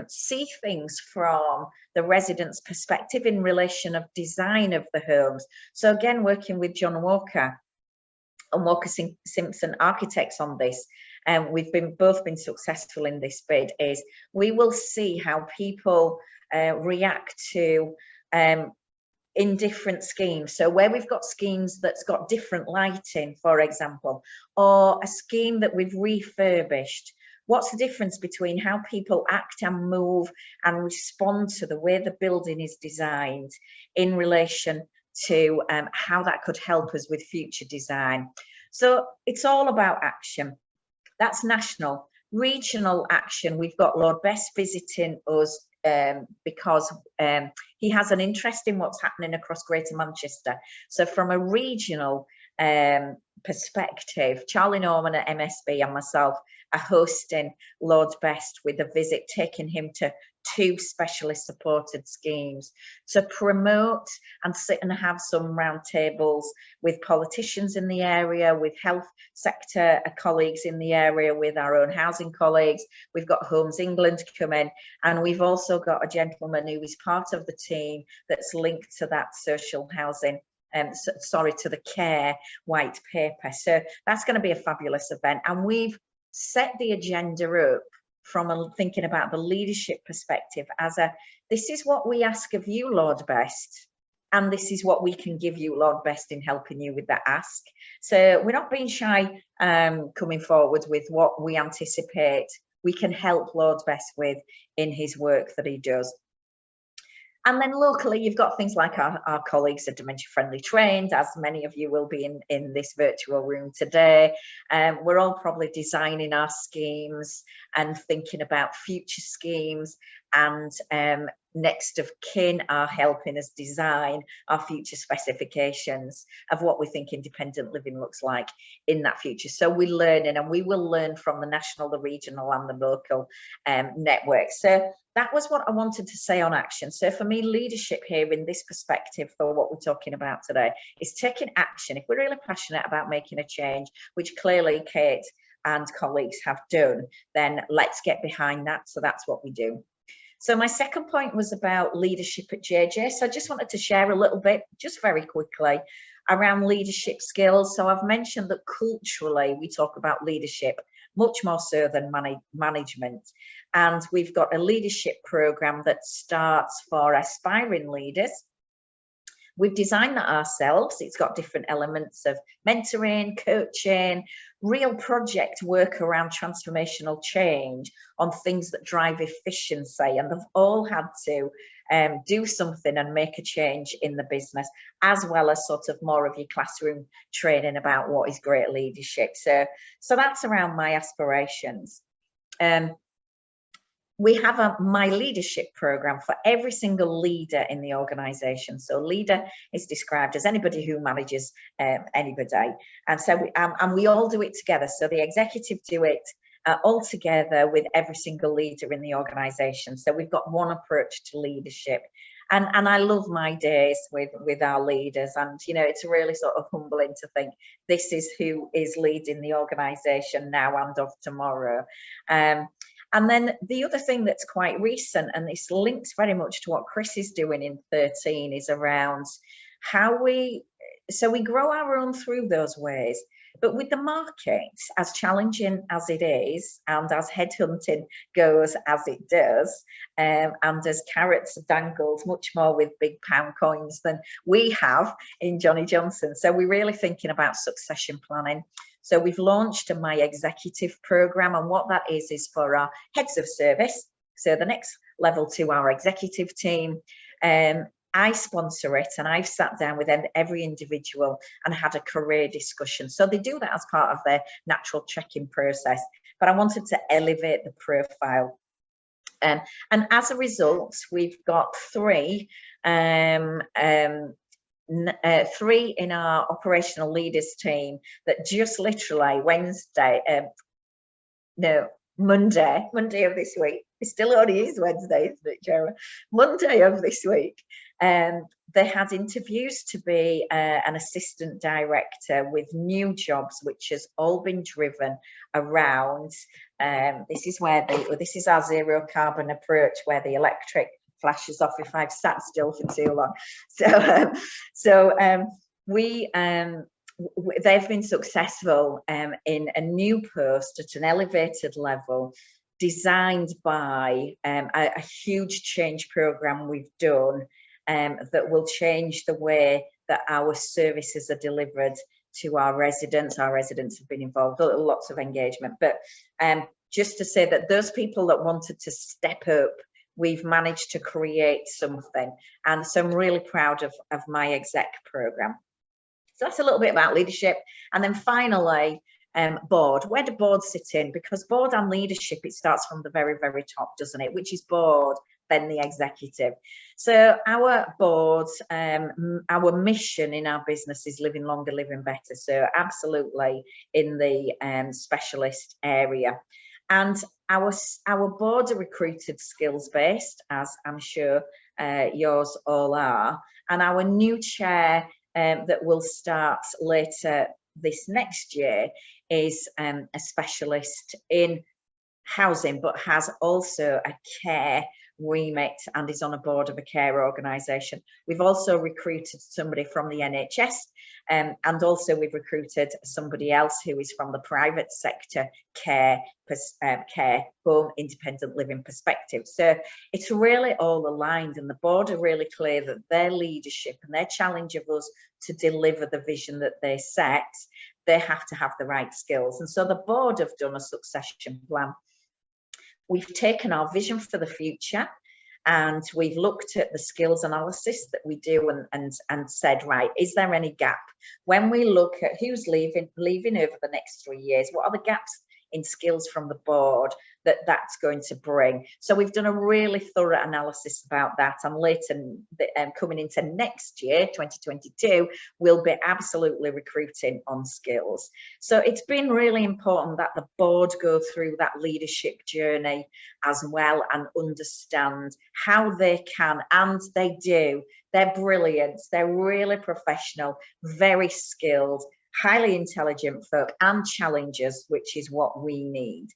see things from the residents' perspective in relation of design of the homes. So again, working with John Walker and Walker Simpson Architects on this, and we've both been successful in this bid, is we will see how people react to in different schemes. So where we've got schemes that's got different lighting, for example, or a scheme that we've refurbished, what's the difference between how people act and move and respond to the way the building is designed in relation to how that could help us with future design. So it's all about action. That's national. Regional action, we've got Lord Best visiting us because he has an interest in what's happening across Greater Manchester. So from a regional perspective, Charlie Norman at MSB and myself are hosting Lord Best with a visit, taking him to 2 specialist supported schemes to promote and sit and have some round tables with politicians in the area, with health sector colleagues in the area, with our own housing colleagues. We've got Homes England come in, and we've also got a gentleman who is part of the team that's linked to that social housing, to the care white paper. So that's going to be a fabulous event, and we've set the agenda up from thinking about the leadership perspective as this is what we ask of you, Lord Best, and this is what we can give you, Lord Best, in helping you with that ask. So we're not being shy coming forward with what we anticipate we can help Lord Best with in his work that he does. And then locally, you've got things like our colleagues are dementia friendly trained, as many of you will be in this virtual room today. We're all probably designing our schemes and thinking about future schemes, and next of kin are helping us design our future specifications of what we think independent living looks like in that future. So we're learning, and we will learn from the national, the regional and the local network. So that was what I wanted to say on action. So for me, leadership here in this perspective for what we're talking about today is taking action. If we're really passionate about making a change, which clearly Kate and colleagues have done, then let's get behind that. So that's what we do. So my second point was about leadership at JJ. So I just wanted to share a little bit, just very quickly, around leadership skills. So I've mentioned that culturally we talk about leadership much more so than management. And we've got a leadership program that starts for aspiring leaders. We've designed that ourselves. It's got different elements of mentoring, coaching, real project work around transformational change on things that drive efficiency. And they've all had to do something and make a change in the business, as well as sort of more of your classroom training about what is great leadership. So that's around my aspirations. We have a My Leadership program for every single leader in the organisation. So leader is described as anybody who manages anybody. And so we all do it together. So the executive do it, all together with every single leader in the organisation. So we've got one approach to leadership. And I love my days with our leaders, and you know, it's really sort of humbling to think this is who is leading the organisation now and of tomorrow. And then the other thing that's quite recent, and this links very much to what Chris is doing in 13, is around how we grow our own through those ways. But with the market, as challenging as it is, and as headhunting goes as it does, and as carrots are dangled much more with big pound coins than we have in Johnny Johnson. So we're really thinking about succession planning. So we've launched a My Executive programme, and what that is for our heads of service. So the next level to our executive team. I sponsor it, and I've sat down with every individual and had a career discussion. So they do that as part of their natural check-in process, but I wanted to elevate the profile. And as a result, we've got three in our operational leaders team that just literally Monday of this week. It still only is Wednesday, isn't it, Jeremy? Monday of this week. They had interviews to be an assistant director with new jobs, which has all been driven around. This is our zero carbon approach, where the electric flashes off if I've sat still for too long. They've been successful in a new post at an elevated level, designed by a huge change program we've done that will change the way that our services are delivered to our residents. Our residents have been involved, lots of engagement. But just to say that those people that wanted to step up, we've managed to create something. And so I'm really proud of my exec program. So that's a little bit about leadership. And then finally, board. Where do boards sit in? Because board and leadership, it starts from the very, very top, doesn't it? Which is board, then the executive. So our boards, our mission in our business is living longer, living better. So absolutely in the specialist area. And our boards are recruited skills-based, as I'm sure yours all are. And our new chair that will start later this next year is a specialist in housing, but has also a care remit and is on a board of a care organisation. We've also recruited somebody from the NHS, and also we've recruited somebody else who is from the private sector care home independent living perspective. So it's really all aligned, and the board are really clear that their leadership and their challenge of us to deliver the vision that they set, they have to have the right skills. And so the board have done a succession plan. We've taken our vision for the future, and we've looked at the skills analysis that we do and said, right, is there any gap? When we look at who's leaving over the next 3 years, what are the gaps in skills from the board that's going to bring? So we've done a really thorough analysis about that, and later coming into next year, 2022, we'll be absolutely recruiting on skills. So it's been really important that the board go through that leadership journey as well and understand how they can, and they do. They're brilliant, they're really professional, very skilled, highly intelligent folk and challengers, which is what we need.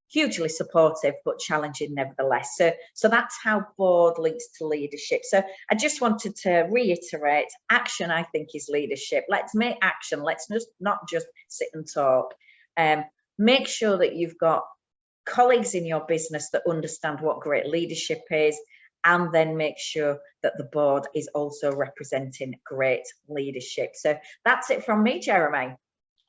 Hugely supportive, but challenging nevertheless. So that's how board links to leadership. So I just wanted to reiterate, action, I think, is leadership. Let's make action. Let's not just sit and talk. Make sure that you've got colleagues in your business that understand what great leadership is, and then make sure that the board is also representing great leadership. So that's it from me, Jeremy.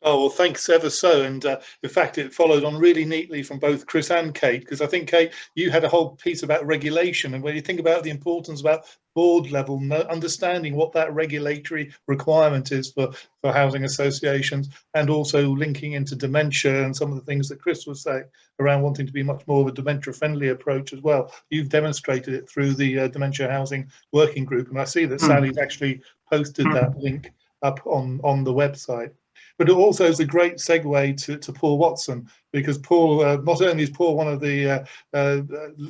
Oh, well, thanks ever so. And in fact, it followed on really neatly from both Chris and Kate, because I think, Kate, you had a whole piece about regulation. And when you think about the importance about board level, understanding what that regulatory requirement is for housing associations, and also linking into dementia and some of the things that Chris was saying around wanting to be much more of a dementia-friendly approach as well. You've demonstrated it through the Dementia Housing Working Group. And I see that Sally's actually posted that link up on the website. But it also is a great segue to Paul Watson, because Paul, not only is Paul one of the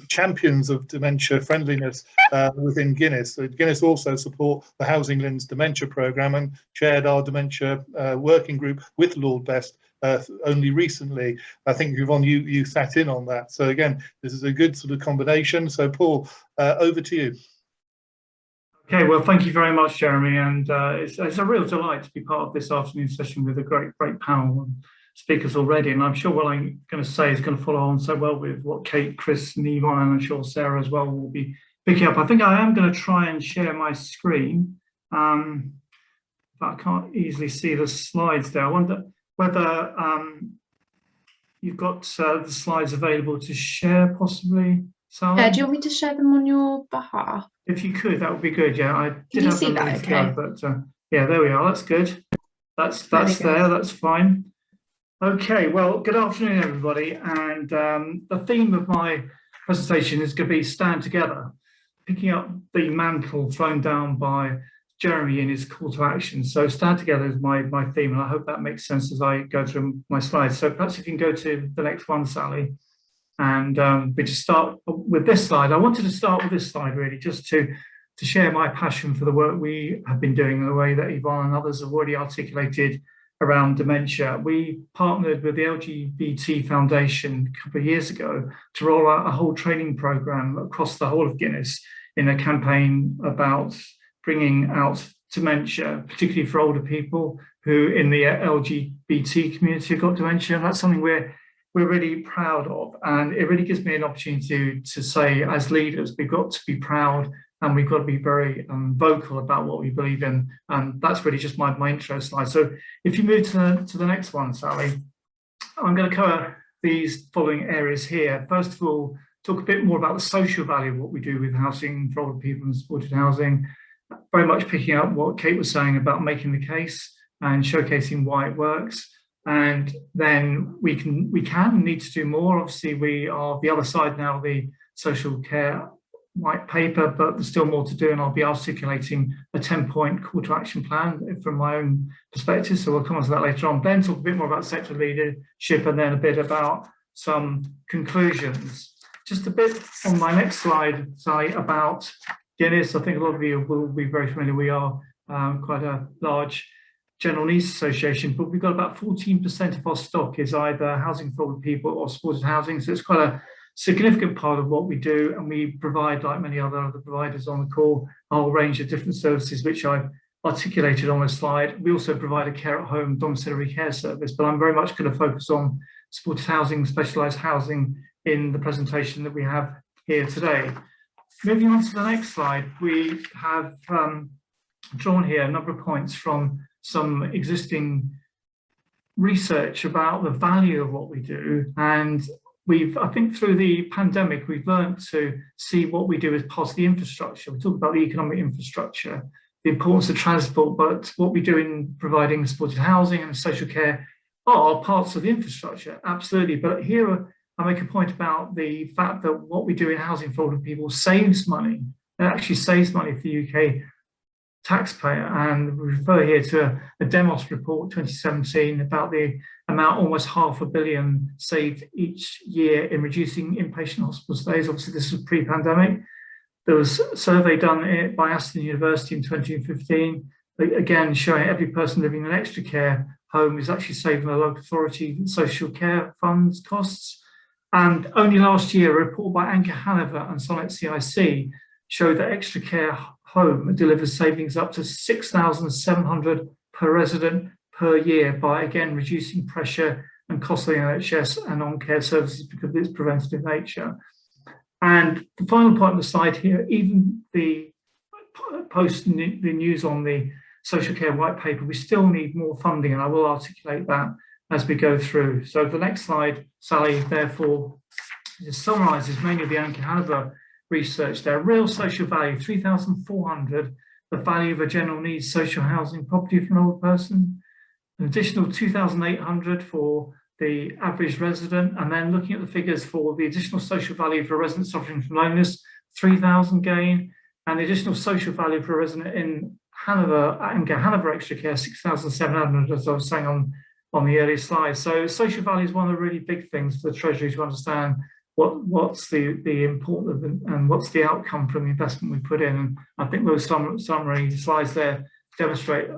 champions of dementia friendliness within Guinness, Guinness also support the HousingLIN's dementia programme and chaired our dementia working group with Lord Best only recently. I think, Yvonne, you sat in on that. So again, this is a good sort of combination. So Paul, over to you. Okay, well, thank you very much, Jeremy, and it's a real delight to be part of this afternoon session with a great panel of speakers already, and I'm sure what I'm going to say is going to follow on so well with what Kate, Chris and Yvonne, and I'm sure Sarah as well will be picking up. I think I am going to try and share my screen, but I can't easily see the slides there. I wonder whether you've got the slides available to share, possibly, Sarah? Do you want me to share them on your behalf? If you could, that would be good. Yeah, I did Can you have see them that ready to okay? go, but yeah, there we are. That's good. That's There we there. go. That's fine. Okay. Well, good afternoon, everybody. And the theme of my presentation is going to be stand together, picking up the mantle thrown down by Jeremy in his call to action. So stand together is my theme, and I hope that makes sense as I go through my slides. So perhaps if you can go to the next one, Sally. And we just start with this slide. I wanted to start with this slide really just to share my passion for the work we have been doing in the way that Yvonne and others have already articulated around dementia. We partnered with the LGBT Foundation a couple of years ago to roll out a whole training program across the whole of Guinness in a campaign about bringing out dementia, particularly for older people who in the LGBT community have got dementia. And that's something we're really proud of, and it really gives me an opportunity to say, as leaders, we've got to be proud and we've got to be very vocal about what we believe in, and that's really just my intro slide. So if you move to the next one, Sally, I'm going to cover these following areas here. First of all, talk a bit more about the social value of what we do with housing for older people and supported housing, very much picking up what Kate was saying about making the case and showcasing why it works. And then we need to do more. Obviously, we are the other side now, the social care white paper, but there's still more to do, and I'll be articulating a 10-point call to action plan from my own perspective. So we'll come on to that later on. Then talk a bit more about sector leadership, and then a bit about some conclusions. Just a bit on my next slide, Sally, about Guinness. I think a lot of you will be very familiar. We are quite a large general needs association, but we've got about 14% of our stock is either housing for older people or supported housing. So it's quite a significant part of what we do, and we provide, like many other providers on the call, a whole range of different services which I've articulated on this slide. We also provide a care at home domiciliary care service, but I'm very much going to focus on supported housing, specialised housing in the presentation that we have here today. Moving on to the next slide, we have drawn here a number of points from some existing research about the value of what we do. And I think through the pandemic, we've learned to see what we do as part of the infrastructure. We talk about the economic infrastructure, the importance of transport, but what we do in providing supported housing and social care are parts of the infrastructure, absolutely. But here I make a point about the fact that what we do in housing for older people saves money. It actually saves money for the UK taxpayer, and we refer here to a Demos report 2017 about the amount, almost £500 million saved each year in reducing inpatient hospital stays. Obviously this was pre-pandemic. There was a survey done by Aston University in 2015, again showing every person living in an extra care home is actually saving the local authority social care funds costs. And only last year, a report by Anchor Hanover and Sonnet CIC showed that extra care home delivers savings up to £6,700 per resident per year by, again, reducing pressure and cost of the NHS and on-care services because of its preventative nature. And the final point on the slide here, even the post the news on the social care white paper, we still need more funding, and I will articulate that as we go through. So the next slide, Sally, therefore, just summarises many of the Anchor Hanover research there. Real social value, 3,400, the value of a general needs social housing property for an older person, an additional 2,800 for the average resident, and then looking at the figures for the additional social value for a resident suffering from loneliness, 3,000 gain, and the additional social value for a resident in Hanover Extra Care 6,700, as I was saying on the earlier slide. So social value is one of the really big things for the Treasury to understand what's the important and what's the outcome from the investment we put in. And I think those summary slides there demonstrate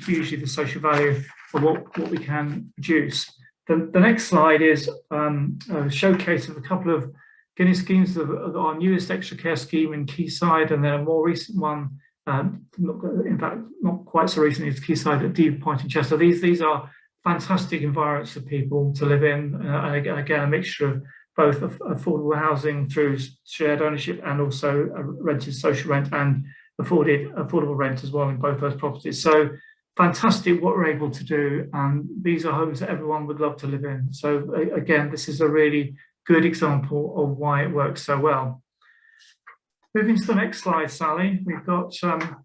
hugely the social value of what we can produce. The next slide is a showcase of a couple of Guinness schemes, our newest extra care scheme in Quayside, and then a more recent one, in fact, not quite so recently as Quayside at Deep Point in Chester. These are fantastic environments for people to live in, and again, a mixture of both affordable housing through shared ownership and also rented social rent and affordable rent as well in both those properties. So fantastic what we're able to do, and these are homes that everyone would love to live in. So again, this is a really good example of why it works so well. Moving to the next slide, Sally, we've got some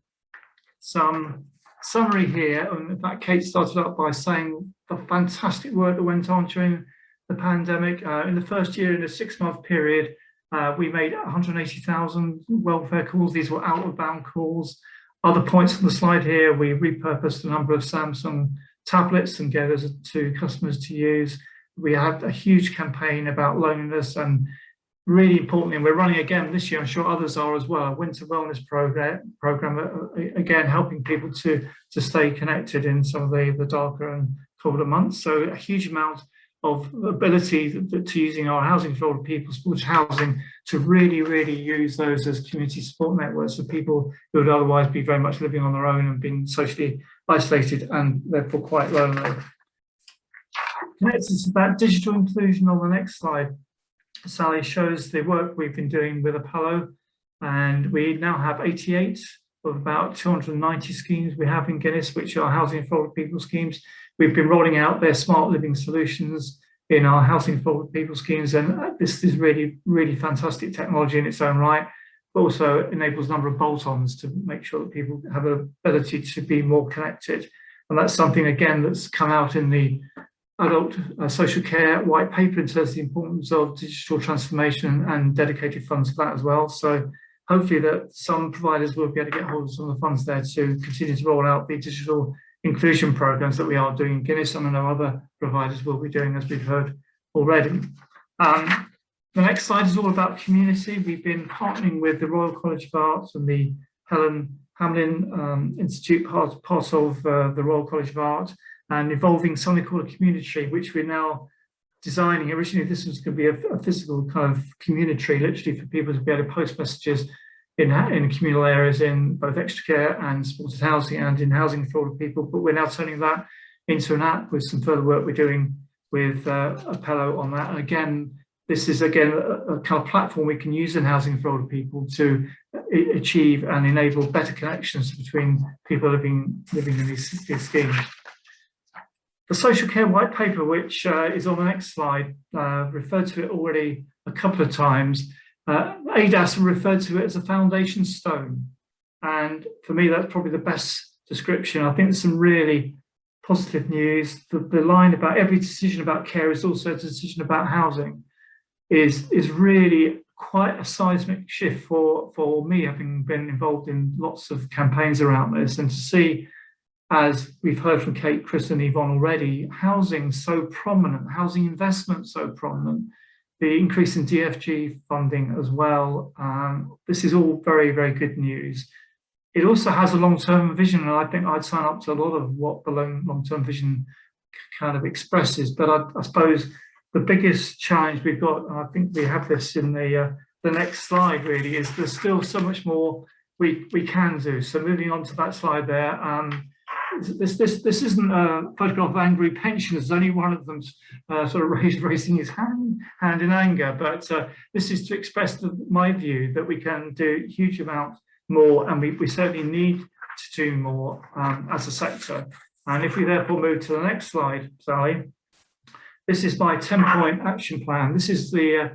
summary here. And in fact, Kate started out by saying the fantastic work that went on during the pandemic. In the first year, in a 6-month period, we made 180,000 welfare calls. These were outward-bound calls. Other points on the slide here, we repurposed a number of Samsung tablets and gave those to customers to use. We had a huge campaign about loneliness, and really importantly, and we're running again this year, I'm sure others are as well, a winter wellness program again, helping people to stay connected in some of the darker and colder months. So a huge amount of ability to using our housing for older people, supported housing, to really use those as community support networks for people who would otherwise be very much living on their own and being socially isolated and therefore quite lonely. Next is about digital inclusion on the next slide. Sally shows the work we've been doing with Apollo, and we now have 88 of about 290 schemes we have in Guinness, which are housing for older people schemes. We've been rolling out their smart living solutions in our housing for older people schemes, and this is really fantastic technology in its own right, but also enables a number of bolt-ons to make sure that people have an ability to be more connected. And that's something, again, that's come out in the adult social care white paper in terms of the importance of digital transformation and dedicated funds for that as well. So hopefully that some providers will be able to get hold of some of the funds there to continue to roll out the digital inclusion programs that we are doing in Guinness, and I know other providers will be doing, as we've heard already. The next slide is all about community. We've been partnering with the Royal College of Arts and the Helen Hamlin Institute, part of the Royal College of Art, and involving something called a community tree, which we're now designing. Originally, this was going to be a physical kind of community tree, literally for people to be able to post messages in communal areas in both extra care and supported housing and in housing for older people. But we're now turning that into an app with some further work we're doing with Apollo on that. And again, this is a kind of platform we can use in housing for older people to achieve and enable better connections between people living in these schemes. The social care white paper, which is on the next slide, referred to it already a couple of times. ADAS referred to it as a foundation stone. And for me, that's probably the best description. I think there's some really positive news. The line about every decision about care is also a decision about housing is really quite a seismic shift for me, having been involved in lots of campaigns around this, and to see, as we've heard from Kate, Chris and Yvonne already, housing so prominent, housing investment so prominent, the increase in DFG funding as well. This is all very good news. It also has a long-term vision, and I think I'd sign up to a lot of what the long-term vision kind of expresses. But I suppose the biggest challenge we've got, and I think we have this in the next slide really, is there's still so much more we can do. So moving on to that slide there, this isn't a photograph of angry pensioners. Only one of them's sort of raising his hand in anger. But this is to express my view that we can do a huge amount more, and we certainly need to do more as a sector. And if we therefore move to the next slide, Sally, this is my 10-point action plan. This is the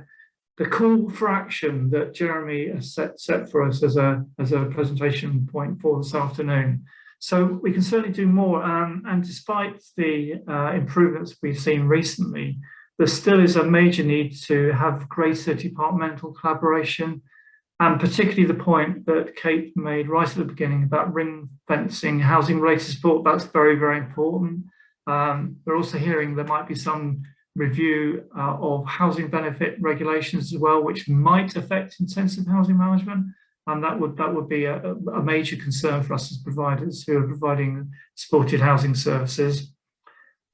call for action that Jeremy has set for us as a presentation point for this afternoon. So we can certainly do more, and despite the improvements we've seen recently, there still is a major need to have greater departmental collaboration. and particularly the point that Kate made right at the beginning about ring fencing housing related support. That's very, very important. We're also hearing there might be some review of housing benefit regulations as well, which might affect intensive housing management, and that would be a major concern for us as providers who are providing supported housing services.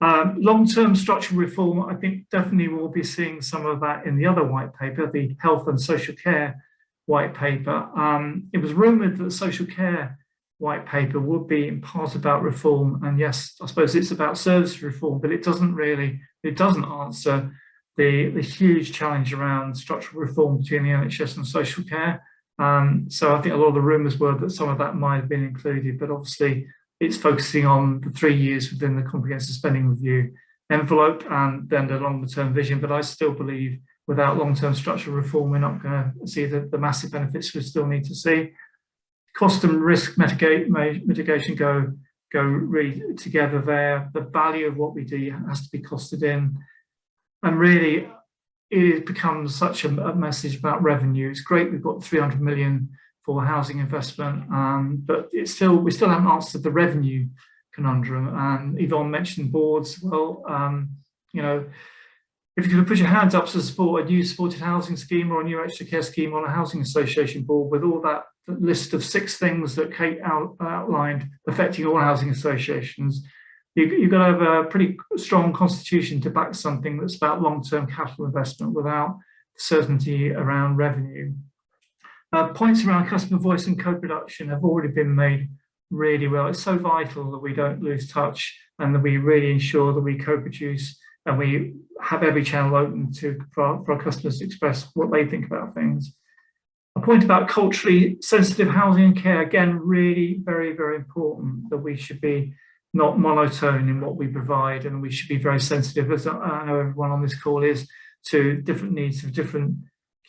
Long-term structural reform, I think definitely we'll be seeing some of that in the other white paper, the health and social care white paper. It was rumoured that the social care white paper would be in part about reform, and yes, I suppose it's about service reform, but it doesn't answer the huge challenge around structural reform between the NHS and social care. So I think a lot of the rumours were that some of that might have been included, but obviously it's focusing on the 3 years within the comprehensive spending review envelope and then the longer term vision. But I still believe without long-term structural reform, we're not going to see the massive benefits we still need to see. Cost and risk mitigation go really together there. The value of what we do has to be costed in. And really, it becomes such a message about revenue. It's great we've got 300 million for housing investment, but we still haven't answered the revenue conundrum. And Yvonne mentioned boards. Well, you know, if you could put your hands up to support a new supported housing scheme or a new extra care scheme on a housing association board with all that list of 6 things that Kate outlined affecting all housing associations, you've got to have a pretty strong constitution to back something that's about long-term capital investment without certainty around revenue. Points around customer voice and co-production have already been made really well. It's so vital that we don't lose touch and that we really ensure that we co-produce and we have every channel open for our customers to express what they think about things. A point about culturally sensitive housing and care, again, really very, very important that we should be not monotone in what we provide, and we should be very sensitive, as I know everyone on this call is, to different needs of different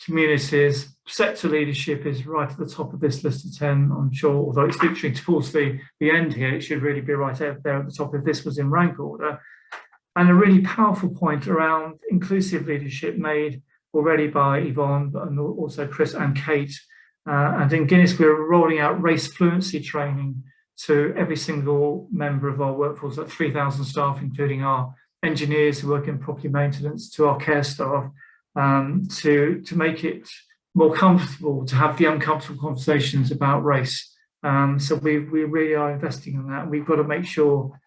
communities. Sector leadership is right at the top of this list of 10, I'm sure, although it's literally towards the end here, it should really be right out there at the top if this was in rank order. And a really powerful point around inclusive leadership made already by Yvonne and also Chris and Kate. And in Guinness, we're rolling out race fluency training to every single member of our workforce, at 3,000 staff, including our engineers who work in property maintenance, to our care staff, to make it more comfortable to have the uncomfortable conversations about race. So we really are investing in that. We've got to make sure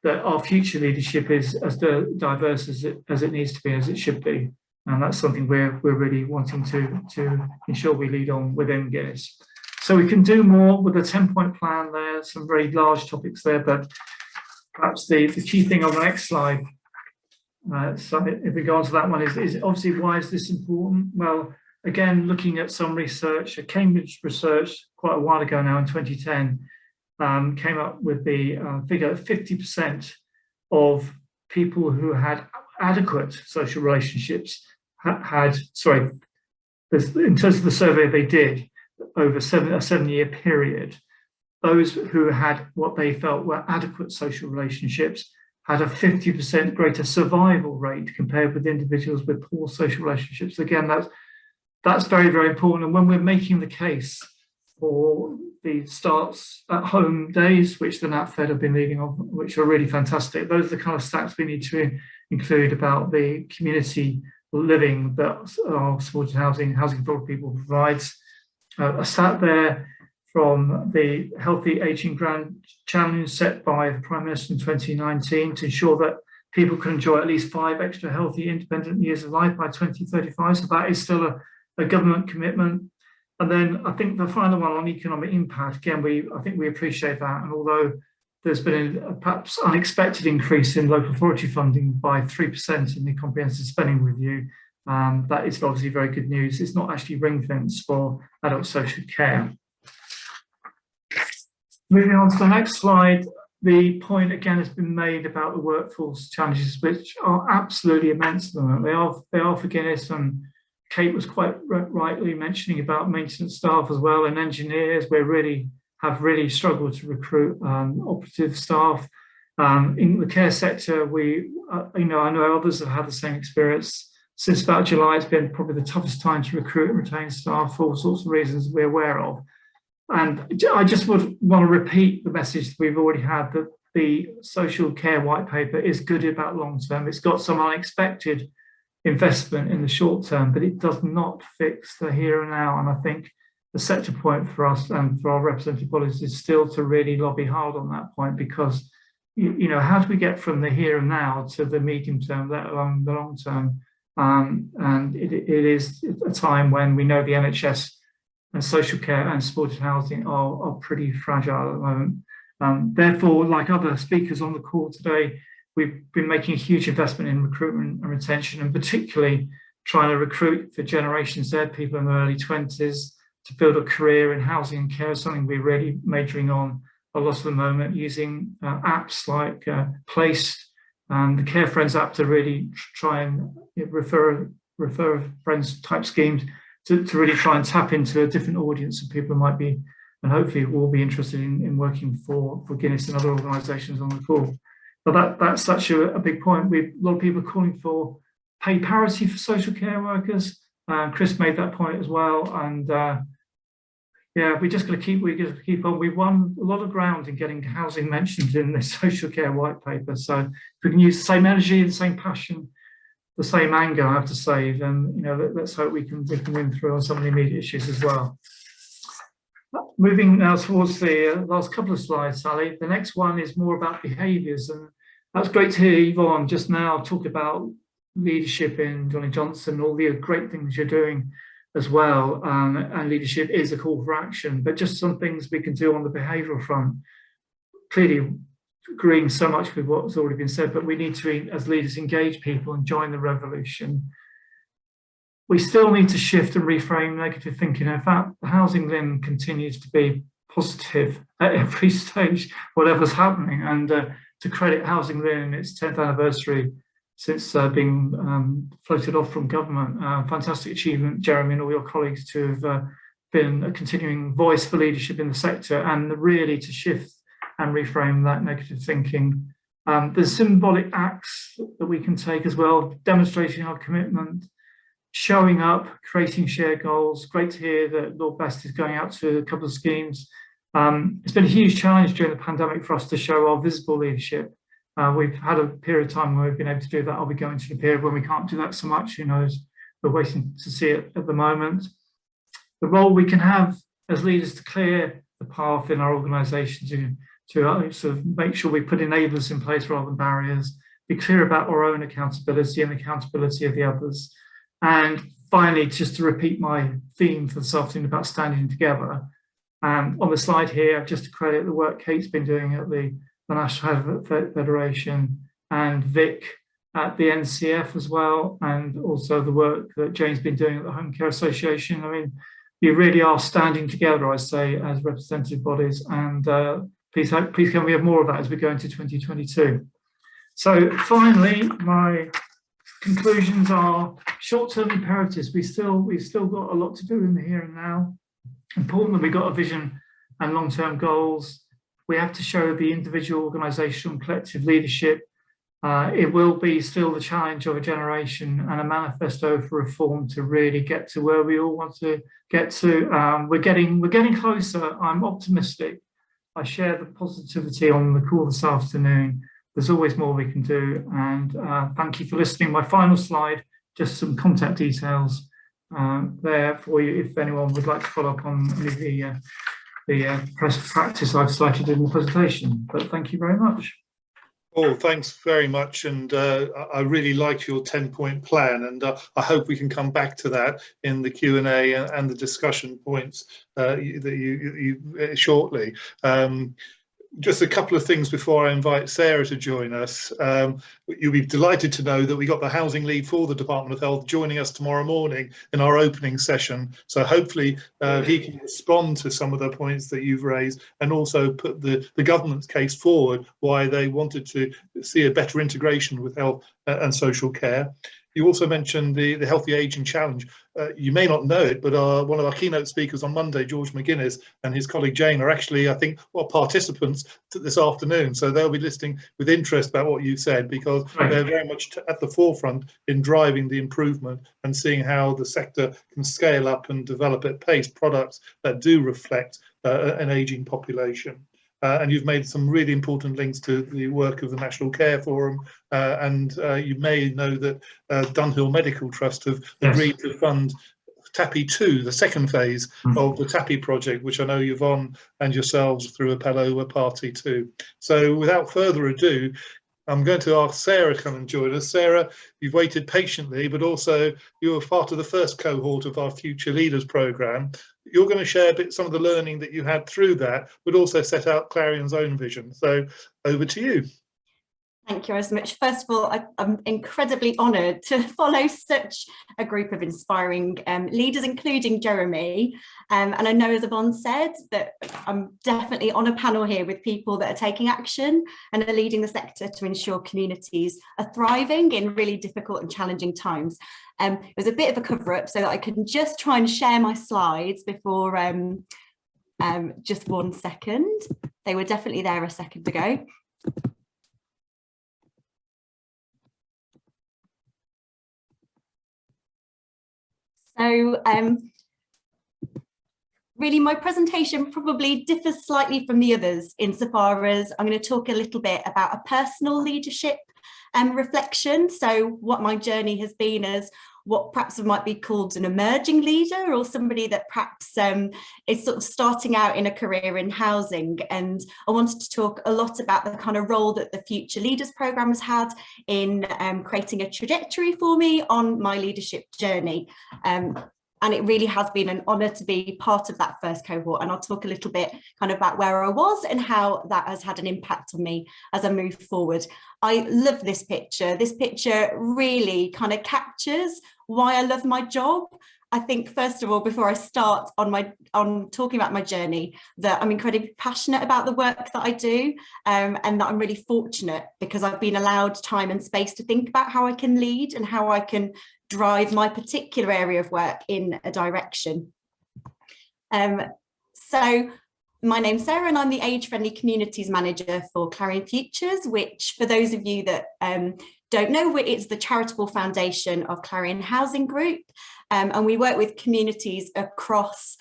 that our future leadership is as diverse as it needs to be, as it should be. And that's something we're really wanting to ensure we lead on within Guinness. So we can do more with a 10-point plan there, some very large topics there, but perhaps the key thing on the next slide, so if we go on to that one, is obviously why is this important? Well, again, looking at some research, Cambridge research quite a while ago now in 2010, came up with the figure that 50% of people who had adequate social relationships in terms of the survey they did over a 7-year period, those who had what they felt were adequate social relationships had a 50% greater survival rate compared with individuals with poor social relationships. Again, that's very, very important. And when we're making the case for the starts at home days, which the NatFed have been leading on, which are really fantastic, those are the kind of stats we need to include about the community living that our supported housing for people provides. A stat there from the Healthy Aging Grand Challenge set by the Prime Minister in 2019 to ensure that people can enjoy at least 5 extra healthy, independent years of life by 2035. So that is still a government commitment. And then I think the final one on economic impact, again, I think we appreciate that. And although there's been a perhaps unexpected increase in local authority funding by 3% in the comprehensive spending review, that is obviously very good news. It's not actually ring-fenced for adult social care. Moving on to the next slide, the point again has been made about the workforce challenges, which are absolutely immense at the moment. They are for Guinness, and Kate was quite rightly mentioning about maintenance staff as well, and engineers. We have really struggled to recruit operative staff. In the care sector, I know others have had the same experience. since about July, it's been probably the toughest time to recruit and retain staff for all sorts of reasons we're aware of. And I just would want to repeat the message that we've already had, that the social care white paper is good about long term. It's got some unexpected investment in the short term, but it does not fix the here and now. And I think the sector point for us and for our representative bodies is still to really lobby hard on that point, because you know, how do we get from the here and now to the medium term, let alone the long term? And it is a time when we know the NHS and social care and supported housing are pretty fragile at the moment. Therefore, like other speakers on the call today, we've been making a huge investment in recruitment and retention, and particularly trying to recruit for Generation Z, people in their early 20s, to build a career in housing and care, something we're really majoring on a lot at the moment, using apps like Placed and the Care Friends app to really try and refer friends type schemes to really try and tap into a different audience of people who might be, and hopefully will be, interested in working for Guinness and other organisations on the call. But that's such a big point. A lot of people are calling for pay parity for social care workers. Chris made that point as well, and yeah, we're just going to keep on. We've won a lot of ground in getting housing mentioned in the social care white paper. So if we can use the same energy, the same passion, the same anger, I have to say, then, you know, let's hope we can win through on some of the immediate issues as well. Moving now towards the last couple of slides, Sally. The next one is more about behaviours, and that's great to hear Yvonne just now talk about leadership in Johnny Johnson, all the great things you're doing as well, and leadership is a call for action, but just some things we can do on the behavioural front. Clearly agreeing so much with what's already been said, but we need to, as leaders, engage people and join the revolution. We still need to shift and reframe negative thinking. In fact, the HousingLIN continues to be positive at every stage, whatever's happening, and to credit HousingLIN in its 10th anniversary since being floated off from government. Fantastic achievement, Jeremy, and all your colleagues to have been a continuing voice for leadership in the sector, and really to shift and reframe that negative thinking. There's symbolic acts that we can take as well, demonstrating our commitment, showing up, creating shared goals. Great to hear that Lord Best is going out to a couple of schemes. It's been a huge challenge during the pandemic for us to show our visible leadership. We've had a period of time where we've been able to do that. I'll be going to a period when we can't do that so much. Who knows? We're waiting to see it at the moment. The role we can have as leaders to clear the path in our organisation to sort of make sure we put enablers in place rather than barriers, be clear about our own accountability and the accountability of the others. And finally, just to repeat my theme for this afternoon about standing together. On the slide here, just to credit the work Kate's been doing at the National Health Federation, and Vic at the NCF as well, and also the work that Jane's been doing at the Home Care Association. I mean, you really are standing together, I say, as representative bodies, and please can we have more of that as we go into 2022. So finally, my conclusions are short-term imperatives. We've still got a lot to do in the here and now. Important that we've got a vision and long-term goals. We have to show the individual, organisational and collective leadership. It will be still the challenge of a generation and a manifesto for reform to really get to where we all want to get to. We're getting closer. I'm optimistic. I share the positivity on the call this afternoon. There's always more we can do, and thank you for listening. My final slide, just some contact details there for you if anyone would like to follow up on any of the practice I've cited in the presentation. But thank you very much. Oh, thanks very much, and I really like your 10-point plan, and I hope we can come back to that in the Q&A and the discussion points that you shortly. Just a couple of things before I invite Sarah to join us. You'll be delighted to know that we got the housing lead for the Department of Health joining us tomorrow morning in our opening session. So hopefully he can respond to some of the points that you've raised, and also put the government's case forward why they wanted to see a better integration with health and social care. You also mentioned the Healthy Aging Challenge. You may not know it, but one of our keynote speakers on Monday, George McGuinness, and his colleague Jane are actually, I think, participants this afternoon. So they'll be listening with interest about what you said, because they're very much at the forefront in driving the improvement and seeing how the sector can scale up and develop at pace products that do reflect an aging population. And you've made some really important links to the work of the National Care Forum, and you may know that Dunhill Medical Trust have agreed to fund TAPI 2, the second phase of the TAPI project, which I know Yvonne and yourselves through Appello were party to. So without further ado, I'm going to ask Sarah to come and join us. Sarah, you've waited patiently, but also you were part of the first cohort of our Future Leaders programme. You're going to share a bit some of the learning that you had through that, but also set out Clarion's own vision. So over to you. Thank you so much. First of all, I'm incredibly honoured to follow such a group of inspiring leaders, including Jeremy. And I know, as Yvonne said, that I'm definitely on a panel here with people that are taking action and are leading the sector to ensure communities are thriving in really difficult and challenging times. It was a bit of a cover-up so that I can just try and share my slides before just 1 second. They were definitely there a second ago. So really my presentation probably differs slightly from the others insofar as I'm going to talk a little bit about a personal leadership reflection. So what my journey has been as what perhaps might be called an emerging leader, or somebody that perhaps is sort of starting out in a career in housing. And I wanted to talk a lot about the kind of role that the Future Leaders programme has had in creating a trajectory for me on my leadership journey. And it really has been an honour to be part of that first cohort. And I'll talk a little bit kind of about where I was and how that has had an impact on me as I move forward. I love this picture. This picture really kind of captures why I love my job. I think, first of all, before I start on talking about my journey, that I'm incredibly passionate about the work that I do, and that I'm really fortunate because I've been allowed time and space to think about how I can lead and how I can drive my particular area of work in a direction. So my name's Sarah and I'm the Age Friendly Communities Manager for Clarion Futures, which, for those of you that don't know, it's the charitable foundation of Clarion Housing Group. And we work with communities across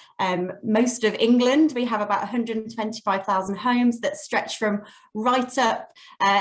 most of England. We have about 125,000 homes that stretch from right up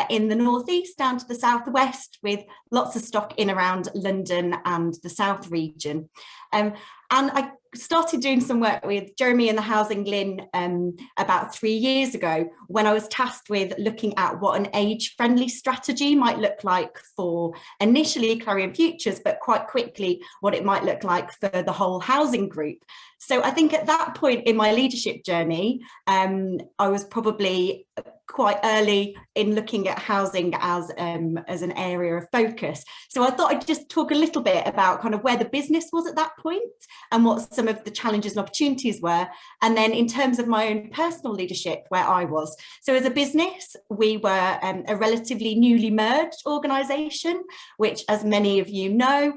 in the northeast down to the southwest, with lots of stock in around London and the south region. And I started doing some work with Jeremy and the HousingLIN about 3 years ago, when I was tasked with looking at what an age-friendly strategy might look like for initially Clarion Futures, but quite quickly what it might look like for the whole housing group. So I think at that point in my leadership journey, I was probably quite early in looking at housing as an area of focus. So I thought I'd just talk a little bit about kind of where the business was at that point and what some of the challenges and opportunities were. And then in terms of my own personal leadership, where I was. So as a business, we were a relatively newly merged organisation, which, as many of you know,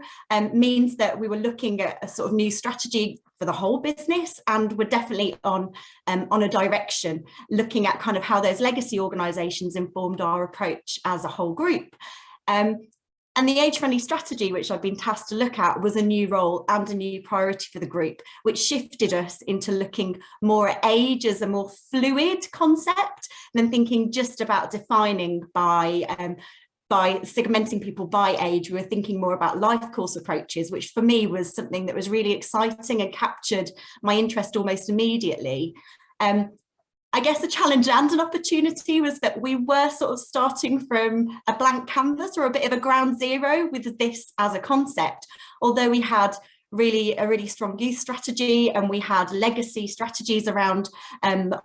means that we were looking at a sort of new strategy for the whole business, and we're definitely on a direction looking at kind of how those legacy organisations informed our approach as a whole group. And the age-friendly strategy, which I've been tasked to look at, was a new role and a new priority for the group, which shifted us into looking more at age as a more fluid concept than thinking just about defining by segmenting people by age. We were thinking more about life course approaches, which for me was something that was really exciting and captured my interest almost immediately. I guess a challenge and an opportunity was that we were sort of starting from a blank canvas, or a bit of a ground zero with this as a concept. Although we had a really strong youth strategy and we had legacy strategies around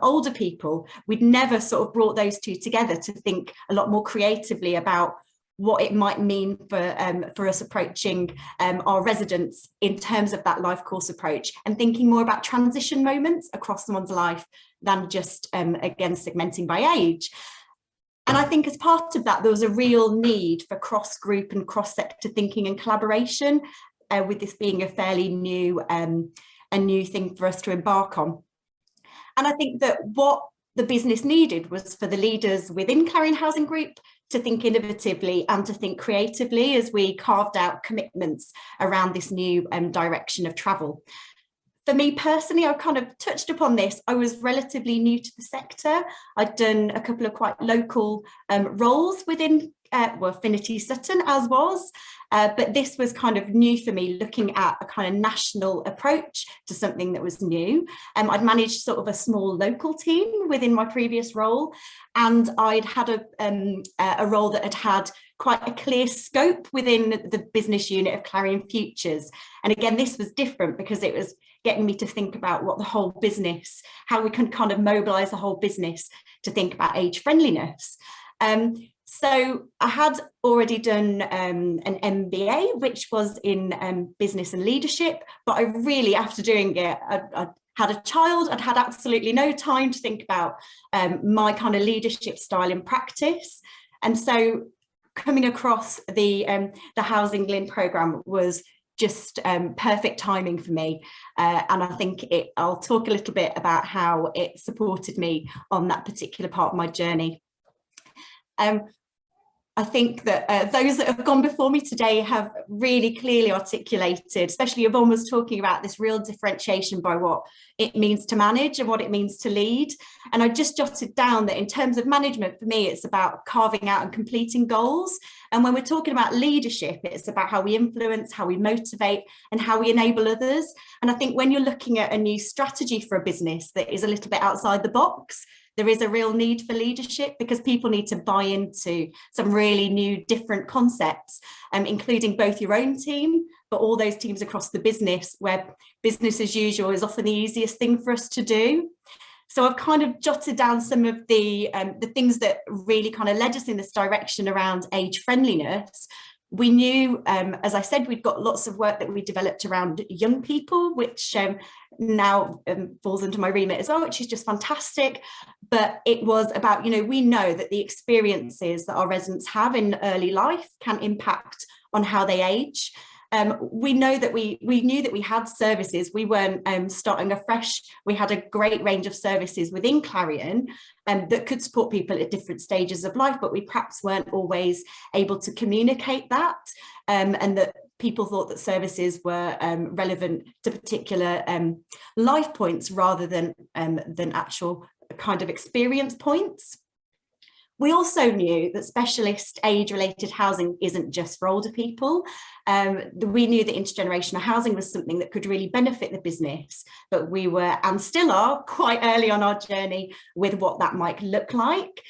older people, we'd never sort of brought those two together to think a lot more creatively about what it might mean for us approaching our residents in terms of that life course approach, and thinking more about transition moments across someone's life than just, again, segmenting by age. And I think as part of that, there was a real need for cross-group and cross-sector thinking and collaboration, with this being a fairly new thing for us to embark on. And I think that what the business needed was for the leaders within Clarion Housing Group to think innovatively and to think creatively as we carved out commitments around this new direction of travel. For me personally, I kind of touched upon this. I was relatively new to the sector. I'd done a couple of quite local roles within Affinity Sutton, as was, but this was kind of new for me, looking at a kind of national approach to something that was new. I'd managed sort of a small local team within my previous role, and I'd had a role that had had quite a clear scope within the business unit of Clarion Futures. And again, this was different because it was getting me to think about what the whole business, how we can kind of mobilise the whole business to think about age friendliness. So I had already done an MBA, which was in business and leadership, but I really, after doing it, I had a child, I'd had absolutely no time to think about my kind of leadership style in practice. And so coming across the HousingLIN programme was just perfect timing for me. And I think I'll talk a little bit about how it supported me on that particular part of my journey. I think that those that have gone before me today have really clearly articulated, especially Yvonne was talking about this real differentiation by what it means to manage and what it means to lead. And I just jotted down that in terms of management, for me, it's about carving out and completing goals. And when we're talking about leadership, it's about how we influence, how we motivate, and how we enable others. And I think when you're looking at a new strategy for a business that is a little bit outside the box, there is a real need for leadership, because people need to buy into some really new, different concepts, including both your own team, but all those teams across the business, where business as usual is often the easiest thing for us to do. So I've kind of jotted down some of the things that really kind of led us in this direction around age friendliness. We knew, as I said, we'd got lots of work that we developed around young people, which now falls into my remit as well, which is just fantastic. But it was about, we know that the experiences that our residents have in early life can impact on how they age. We know that we knew that we had services. We weren't starting afresh. We had a great range of services within Clarion that could support people at different stages of life, but we perhaps weren't always able to communicate that, and that people thought that services were relevant to particular life points rather than actual kind of experience points. We also knew that specialist age-related housing isn't just for older people. We knew that intergenerational housing was something that could really benefit the business, but we were, and still are, quite early on our journey with what that might look like.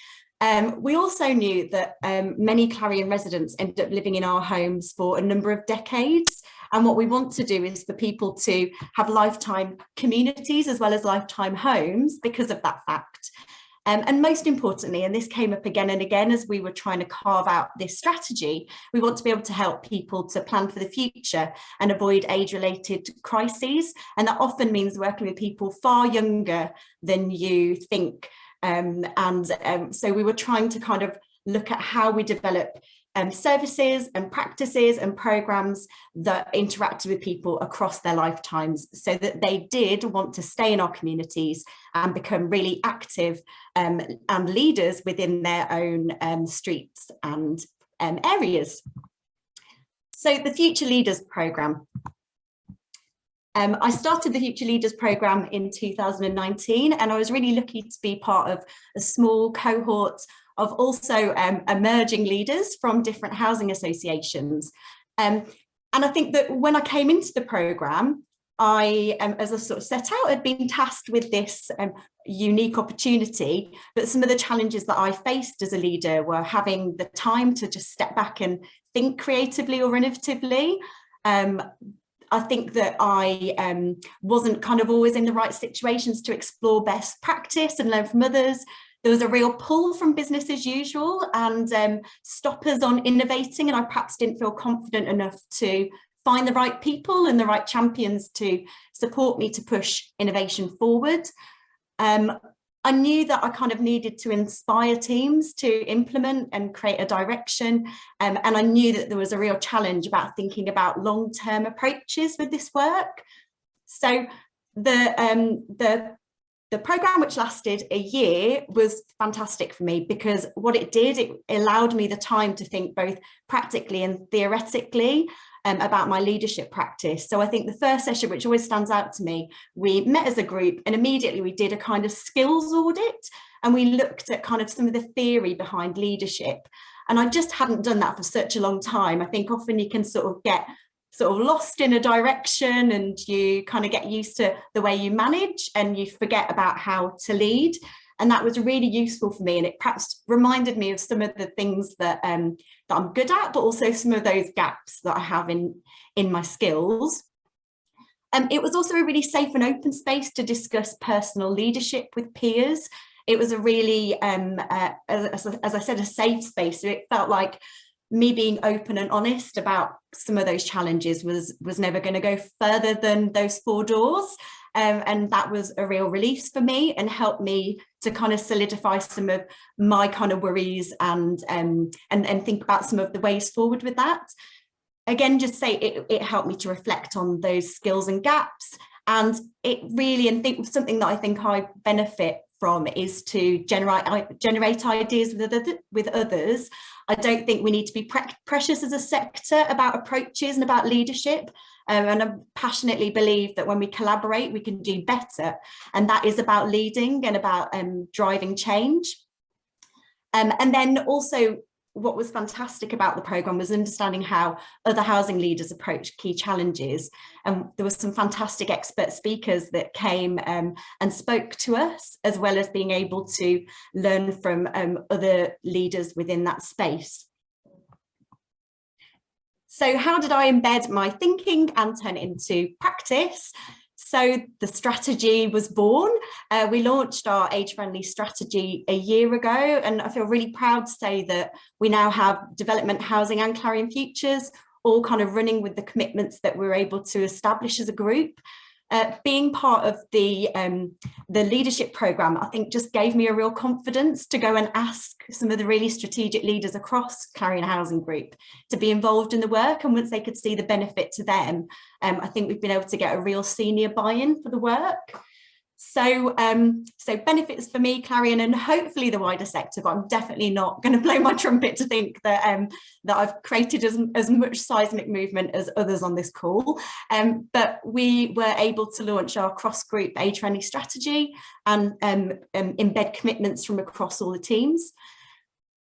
We also knew that many Clarion residents end up living in our homes for a number of decades. And what we want to do is for people to have lifetime communities as well as lifetime homes because of that fact. And most importantly, and this came up again and again as we were trying to carve out this strategy, we want to be able to help people to plan for the future and avoid age-related crises. And that often means working with people far younger than you think. So we were trying to kind of look at how we develop services and practices and programs that interacted with people across their lifetimes, so that they did want to stay in our communities and become really active and leaders within their own streets and areas. So the Future Leaders programme. I started the Future Leaders programme in 2019, and I was really lucky to be part of a small cohort of also emerging leaders from different housing associations. And I think that when I came into the programme, I, as I sort of set out, had been tasked with this unique opportunity, but some of the challenges that I faced as a leader were having the time to just step back and think creatively or innovatively. I think that I wasn't kind of always in the right situations to explore best practice and learn from others. There was a real pull from business as usual and stoppers on innovating, and I perhaps didn't feel confident enough to find the right people and the right champions to support me to push innovation forward. I knew that I kind of needed to inspire teams to implement and create a direction. And I knew that there was a real challenge about thinking about long-term approaches with this work. So the programme, which lasted a year, was fantastic for me, because what it did, it allowed me the time to think both practically and theoretically about my leadership practice. So I think the first session, which always stands out to me, we met as a group and immediately we did a kind of skills audit, and we looked at kind of some of the theory behind leadership. And I just hadn't done that for such a long time. I think often you can sort of get lost in a direction, and you kind of get used to the way you manage and you forget about how to lead. And that was really useful for me, and it perhaps reminded me of some of the things that I'm good at, but also some of those gaps that I have in my skills. It was also a really safe and open space to discuss personal leadership with peers. It was a really, as I said, a safe space. So it felt like me being open and honest about some of those challenges was never going to go further than those 4 doors. And that was a real release for me, and helped me to kind of solidify some of my kind of worries and think about some of the ways forward with that. Again, just say it helped me to reflect on those skills and gaps. And it really, and think something that I think I benefit from is to generate ideas with others. I don't think we need to be precious as a sector about approaches and about leadership. And I passionately believe that when we collaborate, we can do better. And that is about leading and about driving change. And then also, what was fantastic about the programme was understanding how other housing leaders approach key challenges. And there were some fantastic expert speakers that came and spoke to us, as well as being able to learn from other leaders within that space. So how did I embed my thinking and turn it into practice? So the strategy was born. We launched our age-friendly strategy a year ago, and I feel really proud to say that we now have development, housing and Clarion Futures all kind of running with the commitments that we're able to establish as a group. Being part of the leadership programme, I think just gave me a real confidence to go and ask some of the really strategic leaders across Clarion Housing Group to be involved in the work. And once they could see the benefit to them, I think we've been able to get a real senior buy-in for the work. So, so benefits for me, Clarion, and hopefully the wider sector, but I'm definitely not going to blow my trumpet to think that that I've created as much seismic movement as others on this call. But we were able to launch our cross-group age-friendly strategy and embed commitments from across all the teams.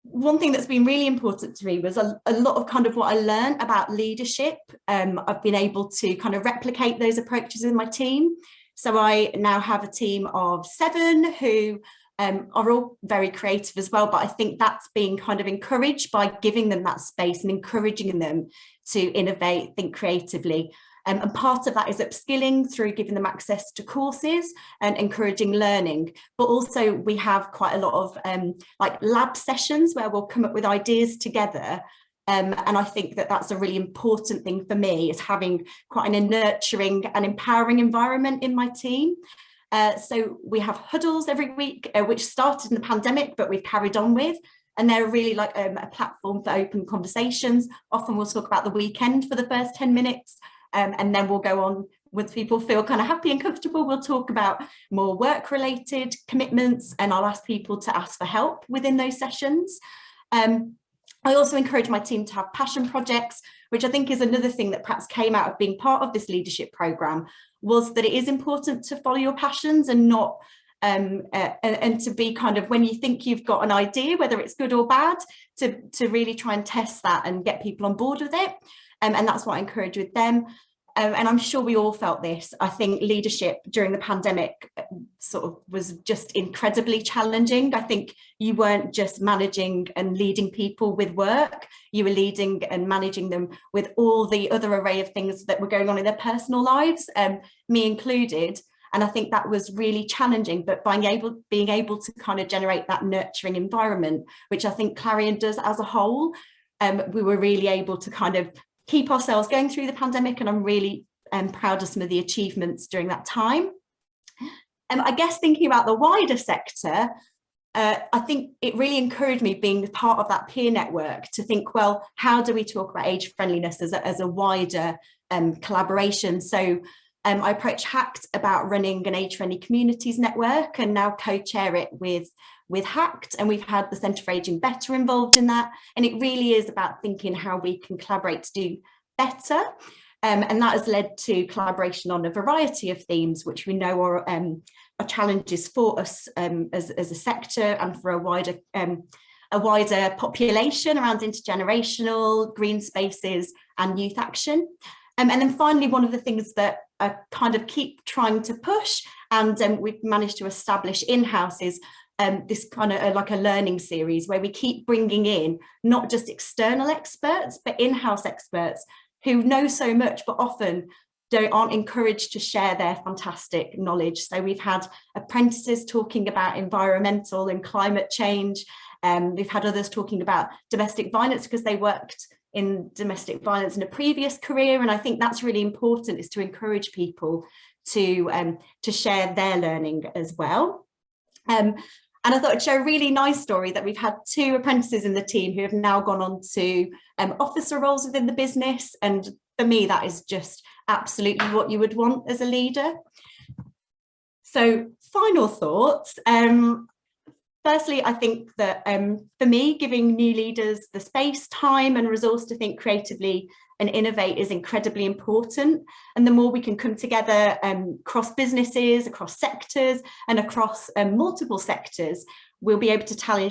One thing that's been really important to me was a lot of kind of what I learned about leadership. I've been able to kind of replicate those approaches in my team. So I now have a team of 7 who are all very creative as well, but I think that's being kind of encouraged by giving them that space and encouraging them to innovate, think creatively. And part of that is upskilling through giving them access to courses and encouraging learning. But also we have quite a lot of like lab sessions where we'll come up with ideas together. And I think that that's a really important thing for me, is having quite a nurturing and empowering environment in my team. So we have huddles every week, which started in the pandemic, but we've carried on with. And they're really like a platform for open conversations. Often we'll talk about the weekend for the first 10 minutes. And then we'll go on, once people feel kind of happy and comfortable, we'll talk about more work-related commitments, and I'll ask people to ask for help within those sessions. I also encourage my team to have passion projects, which I think is another thing that perhaps came out of being part of this leadership programme, was that it is important to follow your passions and not and to be kind of, when you think you've got an idea, whether it's good or bad, to really try and test that and get people on board with it. And that's what I encourage with them. And I'm sure we all felt this. I think leadership during the pandemic sort of was just incredibly challenging. I think you weren't just managing and leading people with work, you were leading and managing them with all the other array of things that were going on in their personal lives, me included. And I think that was really challenging, but being able to kind of generate that nurturing environment, which I think Clarion does as a whole, we were really able to kind of keep ourselves going through the pandemic, and I'm really proud of some of the achievements during that time. I guess thinking about the wider sector, I think it really encouraged me, being part of that peer network, to think, well, how do we talk about age friendliness as a wider collaboration? So I approached HACT about running an age friendly communities network, and now co-chair it with HACT, and we've had the Centre for Ageing Better involved in that, and it really is about thinking how we can collaborate to do better. And that has led to collaboration on a variety of themes, which we know are challenges for us as a sector, and for a wider population, around intergenerational, green spaces and youth action. And then finally, one of the things that I kind of keep trying to push, and we've managed to establish in-house, is this kind of like a learning series where we keep bringing in not just external experts, but in-house experts who know so much, but often aren't encouraged to share their fantastic knowledge. So we've had apprentices talking about environmental and climate change. We've had others talking about domestic violence because they worked in domestic violence in a previous career. And I think that's really important, is to encourage people to share their learning as well. And I thought I'd share a really nice story that we've had 2 apprentices in the team who have now gone on to officer roles within the business. And for me, that is just absolutely what you would want as a leader. So final thoughts. Firstly, I think that for me, giving new leaders the space, time and resource to think creatively and innovate is incredibly important. And the more we can come together across businesses, across sectors and across multiple sectors, we'll be able to tackle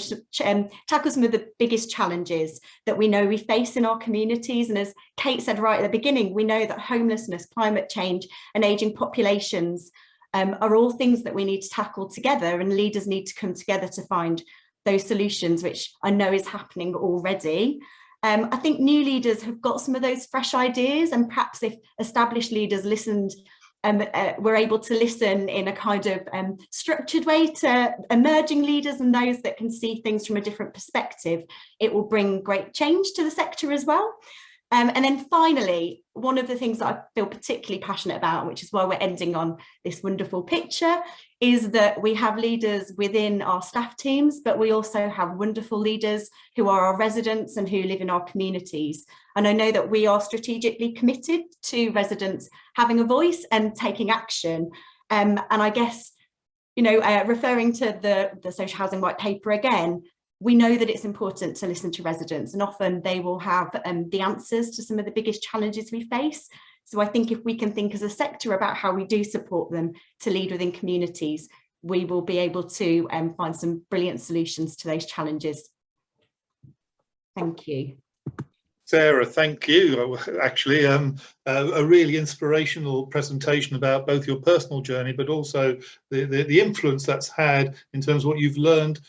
some of the biggest challenges that we know we face in our communities. And as Kate said right at the beginning, we know that homelessness, climate change and ageing populations are all things that we need to tackle together, and leaders need to come together to find those solutions, which I know is happening already. I think new leaders have got some of those fresh ideas, and perhaps if established leaders listened, were able to listen in a kind of structured way to emerging leaders and those that can see things from a different perspective, it will bring great change to the sector as well. And then finally, one of the things that I feel particularly passionate about, which is why we're ending on this wonderful picture, is that we have leaders within our staff teams, but we also have wonderful leaders who are our residents and who live in our communities. And I know that we are strategically committed to residents having a voice and taking action. And I guess, you know, referring to the social housing white paper again, we know that it's important to listen to residents, and often they will have the answers to some of the biggest challenges we face. So I think if we can think as a sector about how we do support them to lead within communities, we will be able to find some brilliant solutions to those challenges. Thank you. Sarah, thank you. Actually, a really inspirational presentation about both your personal journey, but also the influence that's had in terms of what you've learned,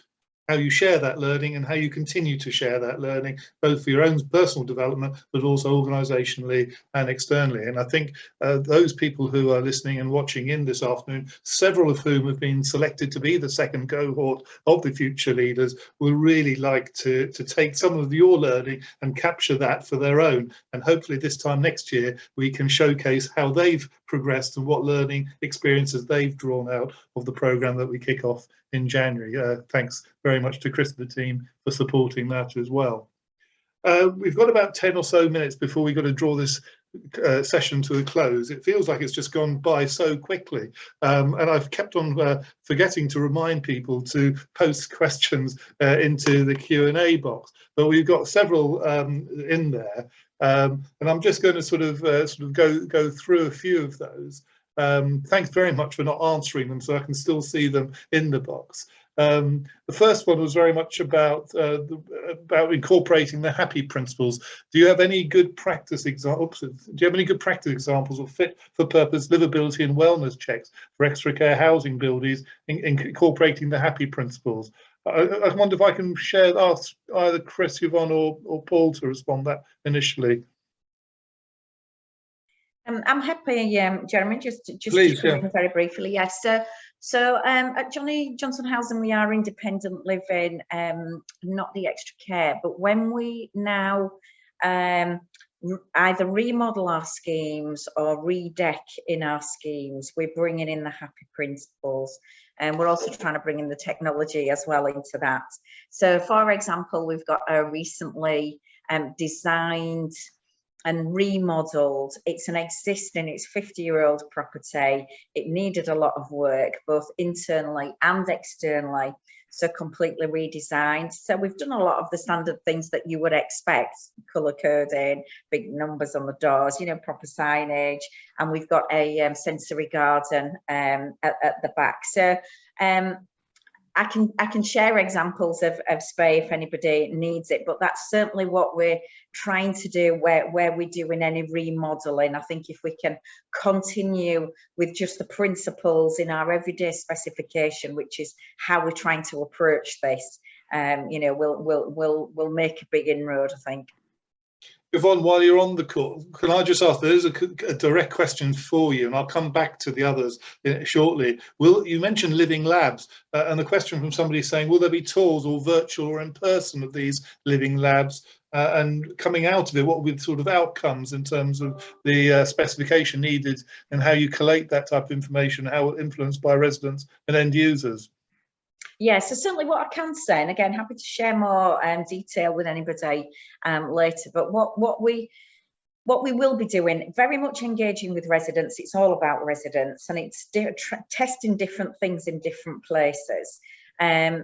how you share that learning and how you continue to share that learning, both for your own personal development, but also organisationally and externally. And I think those people who are listening and watching in this afternoon, several of whom have been selected to be the second cohort of the future leaders, will really like to take some of your learning and capture that for their own. And hopefully this time next year, we can showcase how they've progressed and what learning experiences they've drawn out of the programme that we kick off in January. Thanks very much to Chris and the team for supporting that as well. We've got about 10 or so minutes before we've got to draw this session to a close. It feels like it's just gone by so quickly, and I've kept on forgetting to remind people to post questions into the Q&A box, but we've got several in there, and I'm just going to sort of go through a few of those. Thanks very much for not answering them, so I can still see them in the box. The first one was very much about incorporating the happy principles. Do you have any good practice examples? Do you have any good practice examples of fit for purpose livability and wellness checks for extra care housing buildings incorporating the happy principles? I wonder if I can ask either Chris, Yvonne, or Paul to respond that initially. I'm happy, Jeremy, just Please, to come in very briefly. Yes, so at Johnny Johnson Housing, we are independent living, not the extra care. But when we now either remodel our schemes or redeck in our schemes, we're bringing in the happy principles, and we're also trying to bring in the technology as well into that. So for example, we've got a recently designed and remodeled, it's 50-year-old property. It needed a lot of work, both internally and externally, so completely redesigned. So we've done a lot of the standard things that you would expect: colour coding, big numbers on the doors, you know, proper signage, and we've got a sensory garden at the back. So I can share examples of SPA if anybody needs it, but that's certainly what we're trying to do where we're doing any remodeling. I think if we can continue with just the principles in our everyday specification, which is how we're trying to approach this, you know, we'll make a big inroad, I think. Yvonne, while you're on the call, can I just ask, there's a direct question for you, and I'll come back to the others shortly. You mentioned living labs, and a question from somebody saying, will there be tours or virtual or in person of these living labs? And coming out of it, what will be the sort of outcomes in terms of the specification needed and how you collate that type of information, how it's influenced by residents and end users? Yeah, so certainly what I can say, and again, happy to share more detail with anybody later, but what we will be doing, very much engaging with residents. It's all about residents, and it's testing different things in different places.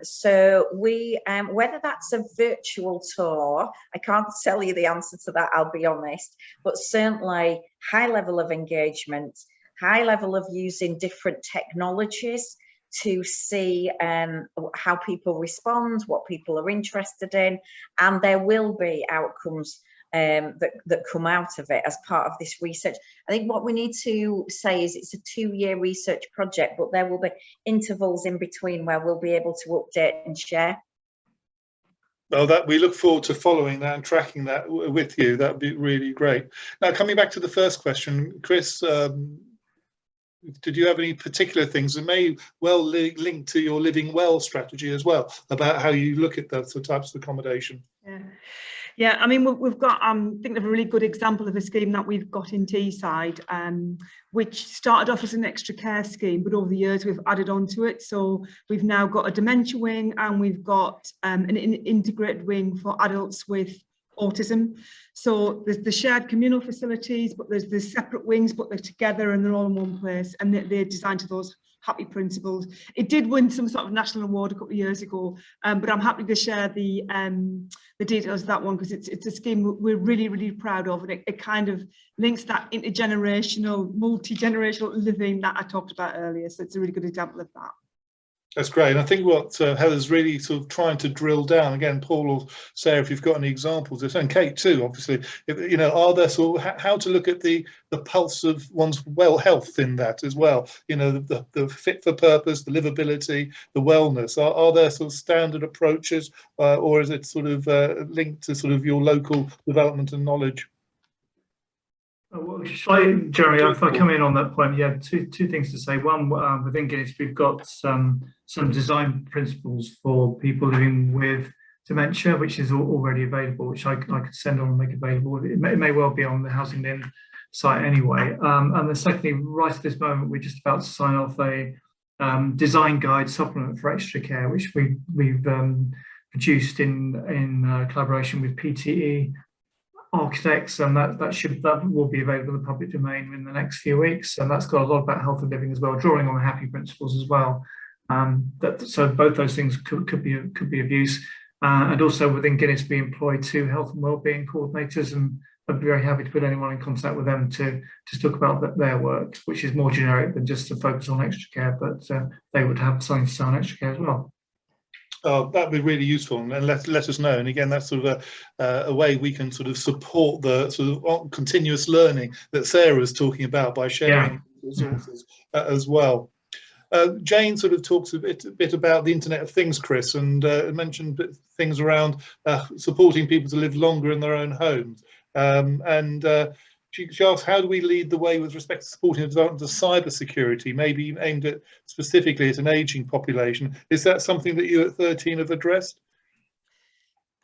So we, whether that's a virtual tour, I can't tell you the answer to that, I'll be honest, but certainly high level of engagement, high level of using different technologies to see how people respond, what people are interested in, and there will be outcomes that come out of it as part of this research. I think what we need to say is it's a 2-year research project, but there will be intervals in between where we'll be able to update and share. Well, we look forward to following that and tracking that with you. That would be really great. Now, coming back to the first question, Chris, did you have any particular things that may well link to your Living Well strategy as well, about how you look at those types of accommodation? Yeah, I mean, we've got, I think, a really good example of a scheme that we've got in Teesside, which started off as an extra care scheme, but over the years we've added on to it. So we've now got a dementia wing, and we've got an integrated wing for adults with autism. So there's the shared communal facilities, but there's separate wings, but they're together and they're all in one place, and they're designed to those happy principles. It did win some sort of national award a couple of years ago, but I'm happy to share the details of that one, because it's a scheme we're really, really proud of, and it kind of links that intergenerational, multi-generational living that I talked about earlier. So it's a really good example of that. That's great. And I think what Heather's really sort of trying to drill down, again, Paul or Sarah, if you've got any examples, and Kate too, obviously, you know, are there sort of how to look at the pulse of one's health in that as well? You know, the fit for purpose, the livability, the wellness. Are there sort of standard approaches, or is it sort of linked to sort of your local development and knowledge? Well, Jeremy, if I come in on that point, yeah, two things to say. One, within Guinness, we've got some design principles for people living with dementia, which is already available, which I could send on and make available. It may well be on the HousingLIN site anyway. And then secondly, right at this moment, we're just about to sign off a design guide supplement for extra care, which we've produced in collaboration with PTE architects, and that will be available in the public domain in the next few weeks. And that's got a lot about health and living as well, drawing on the happy principles as well. So both those things could be of use. And also within Guinness, we employ 2 health and wellbeing coordinators, and I'd be very happy to put anyone in contact with them to talk about their work, which is more generic than just to focus on extra care, but they would have something to say on extra care as well. That would be really useful, and let us know. And again, that's sort of a way we can sort of support the sort of continuous learning that Sarah was talking about by sharing resources as well. Jane sort of talks a bit about the Internet of Things, Chris, and mentioned things around supporting people to live longer in their own homes. She asked, how do we lead the way with respect to supporting the development of cyber security, maybe aimed specifically at an ageing population? Is that something that you at 13 have addressed?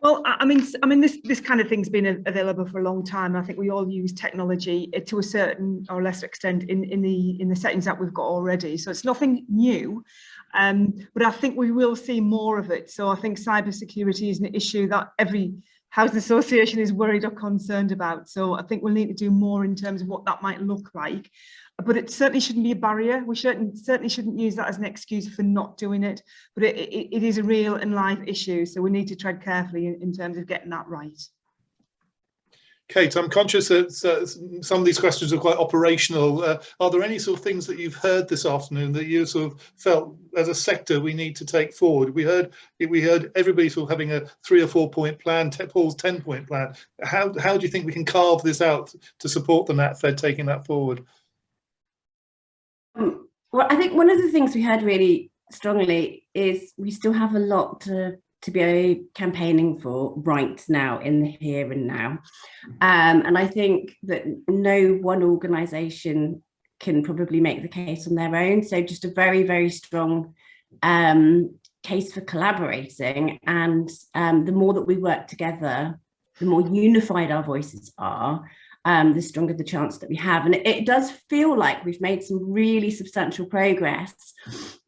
Well, I mean, this kind of thing's been available for a long time. I think we all use technology to a certain or lesser extent in the settings that we've got already. So it's nothing new, but I think we will see more of it. So I think cybersecurity is an issue that every housing association is worried or concerned about. So I think we'll need to do more in terms of what that might look like. But it certainly shouldn't be a barrier. We certainly shouldn't use that as an excuse for not doing it. But it is a real and live issue. So we need to tread carefully in terms of getting that right. Kate, I'm conscious that some of these questions are quite operational. Are there any sort of things that you've heard this afternoon that you sort of felt as a sector we need to take forward? We heard everybody sort of having a 3 or 4 point plan, Paul's 10-point plan. How do you think we can carve this out to support the NatFed taking that forward? Well, I think one of the things we heard really strongly is we still have a lot to be campaigning for right now, in the here and now. And I think that no one organisation can probably make the case on their own. So just a very, very strong case for collaborating. And the more that we work together, the more unified our voices are, the stronger the chance that we have. And it does feel like we've made some really substantial progress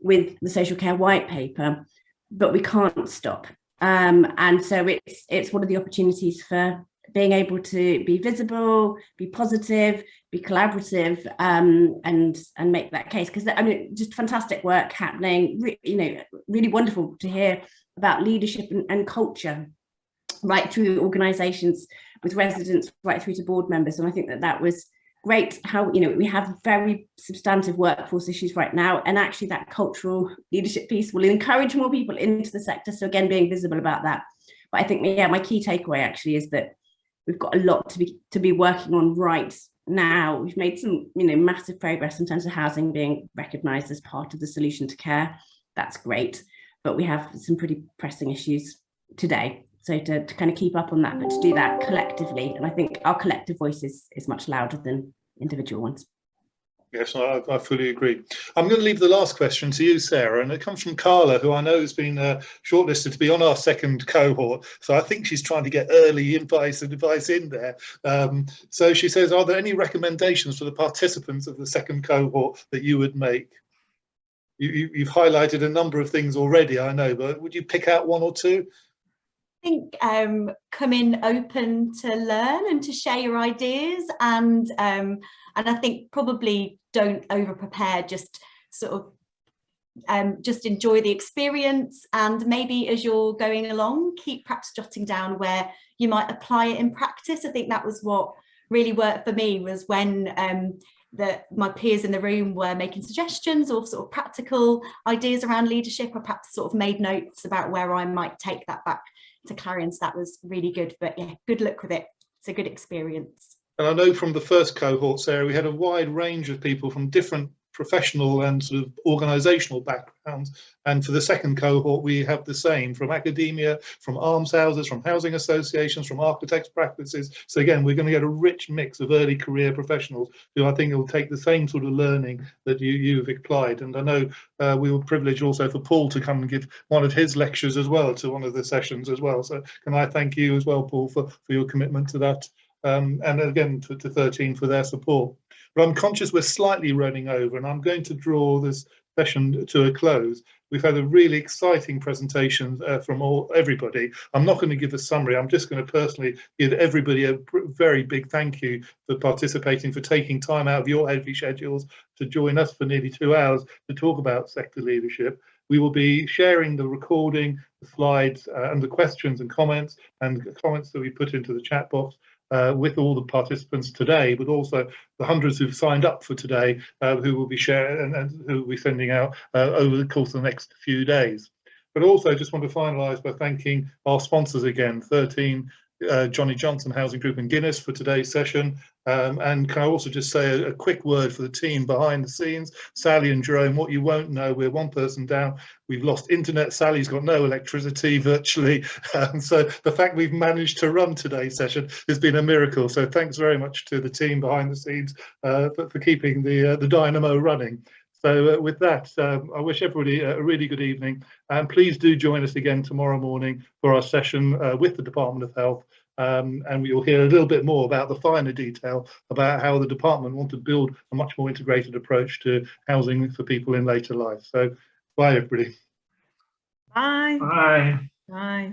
with the social care white paper, but we can't stop. And so it's one of the opportunities for being able to be visible, be positive, be collaborative, and make that case. Because I mean, just fantastic work happening. Really wonderful to hear about leadership and culture right through organisations, with residents right through to board members. And I think that was great. How we have very substantive workforce issues right now, and actually that cultural leadership piece will encourage more people into the sector. So again, being visible about that. But I think, my key takeaway actually is that we've got a lot to be working on right now. We've made some massive progress in terms of housing being recognised as part of the solution to care. That's great, but we have some pretty pressing issues today. So to kind of keep up on that, but to do that collectively. And I think our collective voice is much louder than individual ones. Yes, I fully agree. I'm going to leave the last question to you, Sarah, and it comes from Carla, who I know has been shortlisted to be on our second cohort. So I think she's trying to get early advice in there. So she says, are there any recommendations for the participants of the second cohort that you would make? You've highlighted a number of things already, I know, but would you pick out one or two? I think come in open to learn and to share your ideas, and I think probably don't over prepare, just sort of just enjoy the experience, and maybe as you're going along keep perhaps jotting down where you might apply it in practice. I think that was what really worked for me, was when my peers in the room were making suggestions or sort of practical ideas around leadership, or perhaps sort of made notes about where I might take that back to Clarion. So that was really good. But yeah, good luck with it. It's a good experience. And I know from the first cohort, Sarah, we had a wide range of people from different professional and sort of organisational backgrounds. And for the second cohort, we have the same, from academia, from almshouses, from housing associations, from architects' practices. So again, we're going to get a rich mix of early career professionals who I think will take the same sort of learning that you've applied. And I know we were privileged also for Paul to come and give one of his lectures as well to one of the sessions as well. So can I thank you as well, Paul, for your commitment to that. And again, to 13 for their support. But I'm conscious we're slightly running over, and I'm going to draw this session to a close. We've had a really exciting presentation from everybody. I'm not going to give a summary. I'm just going to personally give everybody a very big thank you for participating, for taking time out of your heavy schedules to join us for nearly 2 hours to talk about sector leadership. We will be sharing the recording, the slides, and the questions and comments that we put into the chat box with all the participants today, but also the hundreds who've signed up for today, who will be sharing and who will be sending out over the course of the next few days. But also just want to finalise by thanking our sponsors again, 13, Johnny Johnson Housing Group and Guinness for today's session. And can I also just say a quick word for the team behind the scenes, Sally and Jerome. What you won't know, we're one person down. We've lost internet. Sally's got no electricity virtually. So the fact we've managed to run today's session has been a miracle. So thanks very much to the team behind the scenes for keeping the dynamo running. So with that, I wish everybody a really good evening, and please do join us again tomorrow morning for our session with the Department of Health, and you'll hear a little bit more about the finer detail about how the department want to build a much more integrated approach to housing for people in later life. So bye everybody. Bye. Bye. Bye.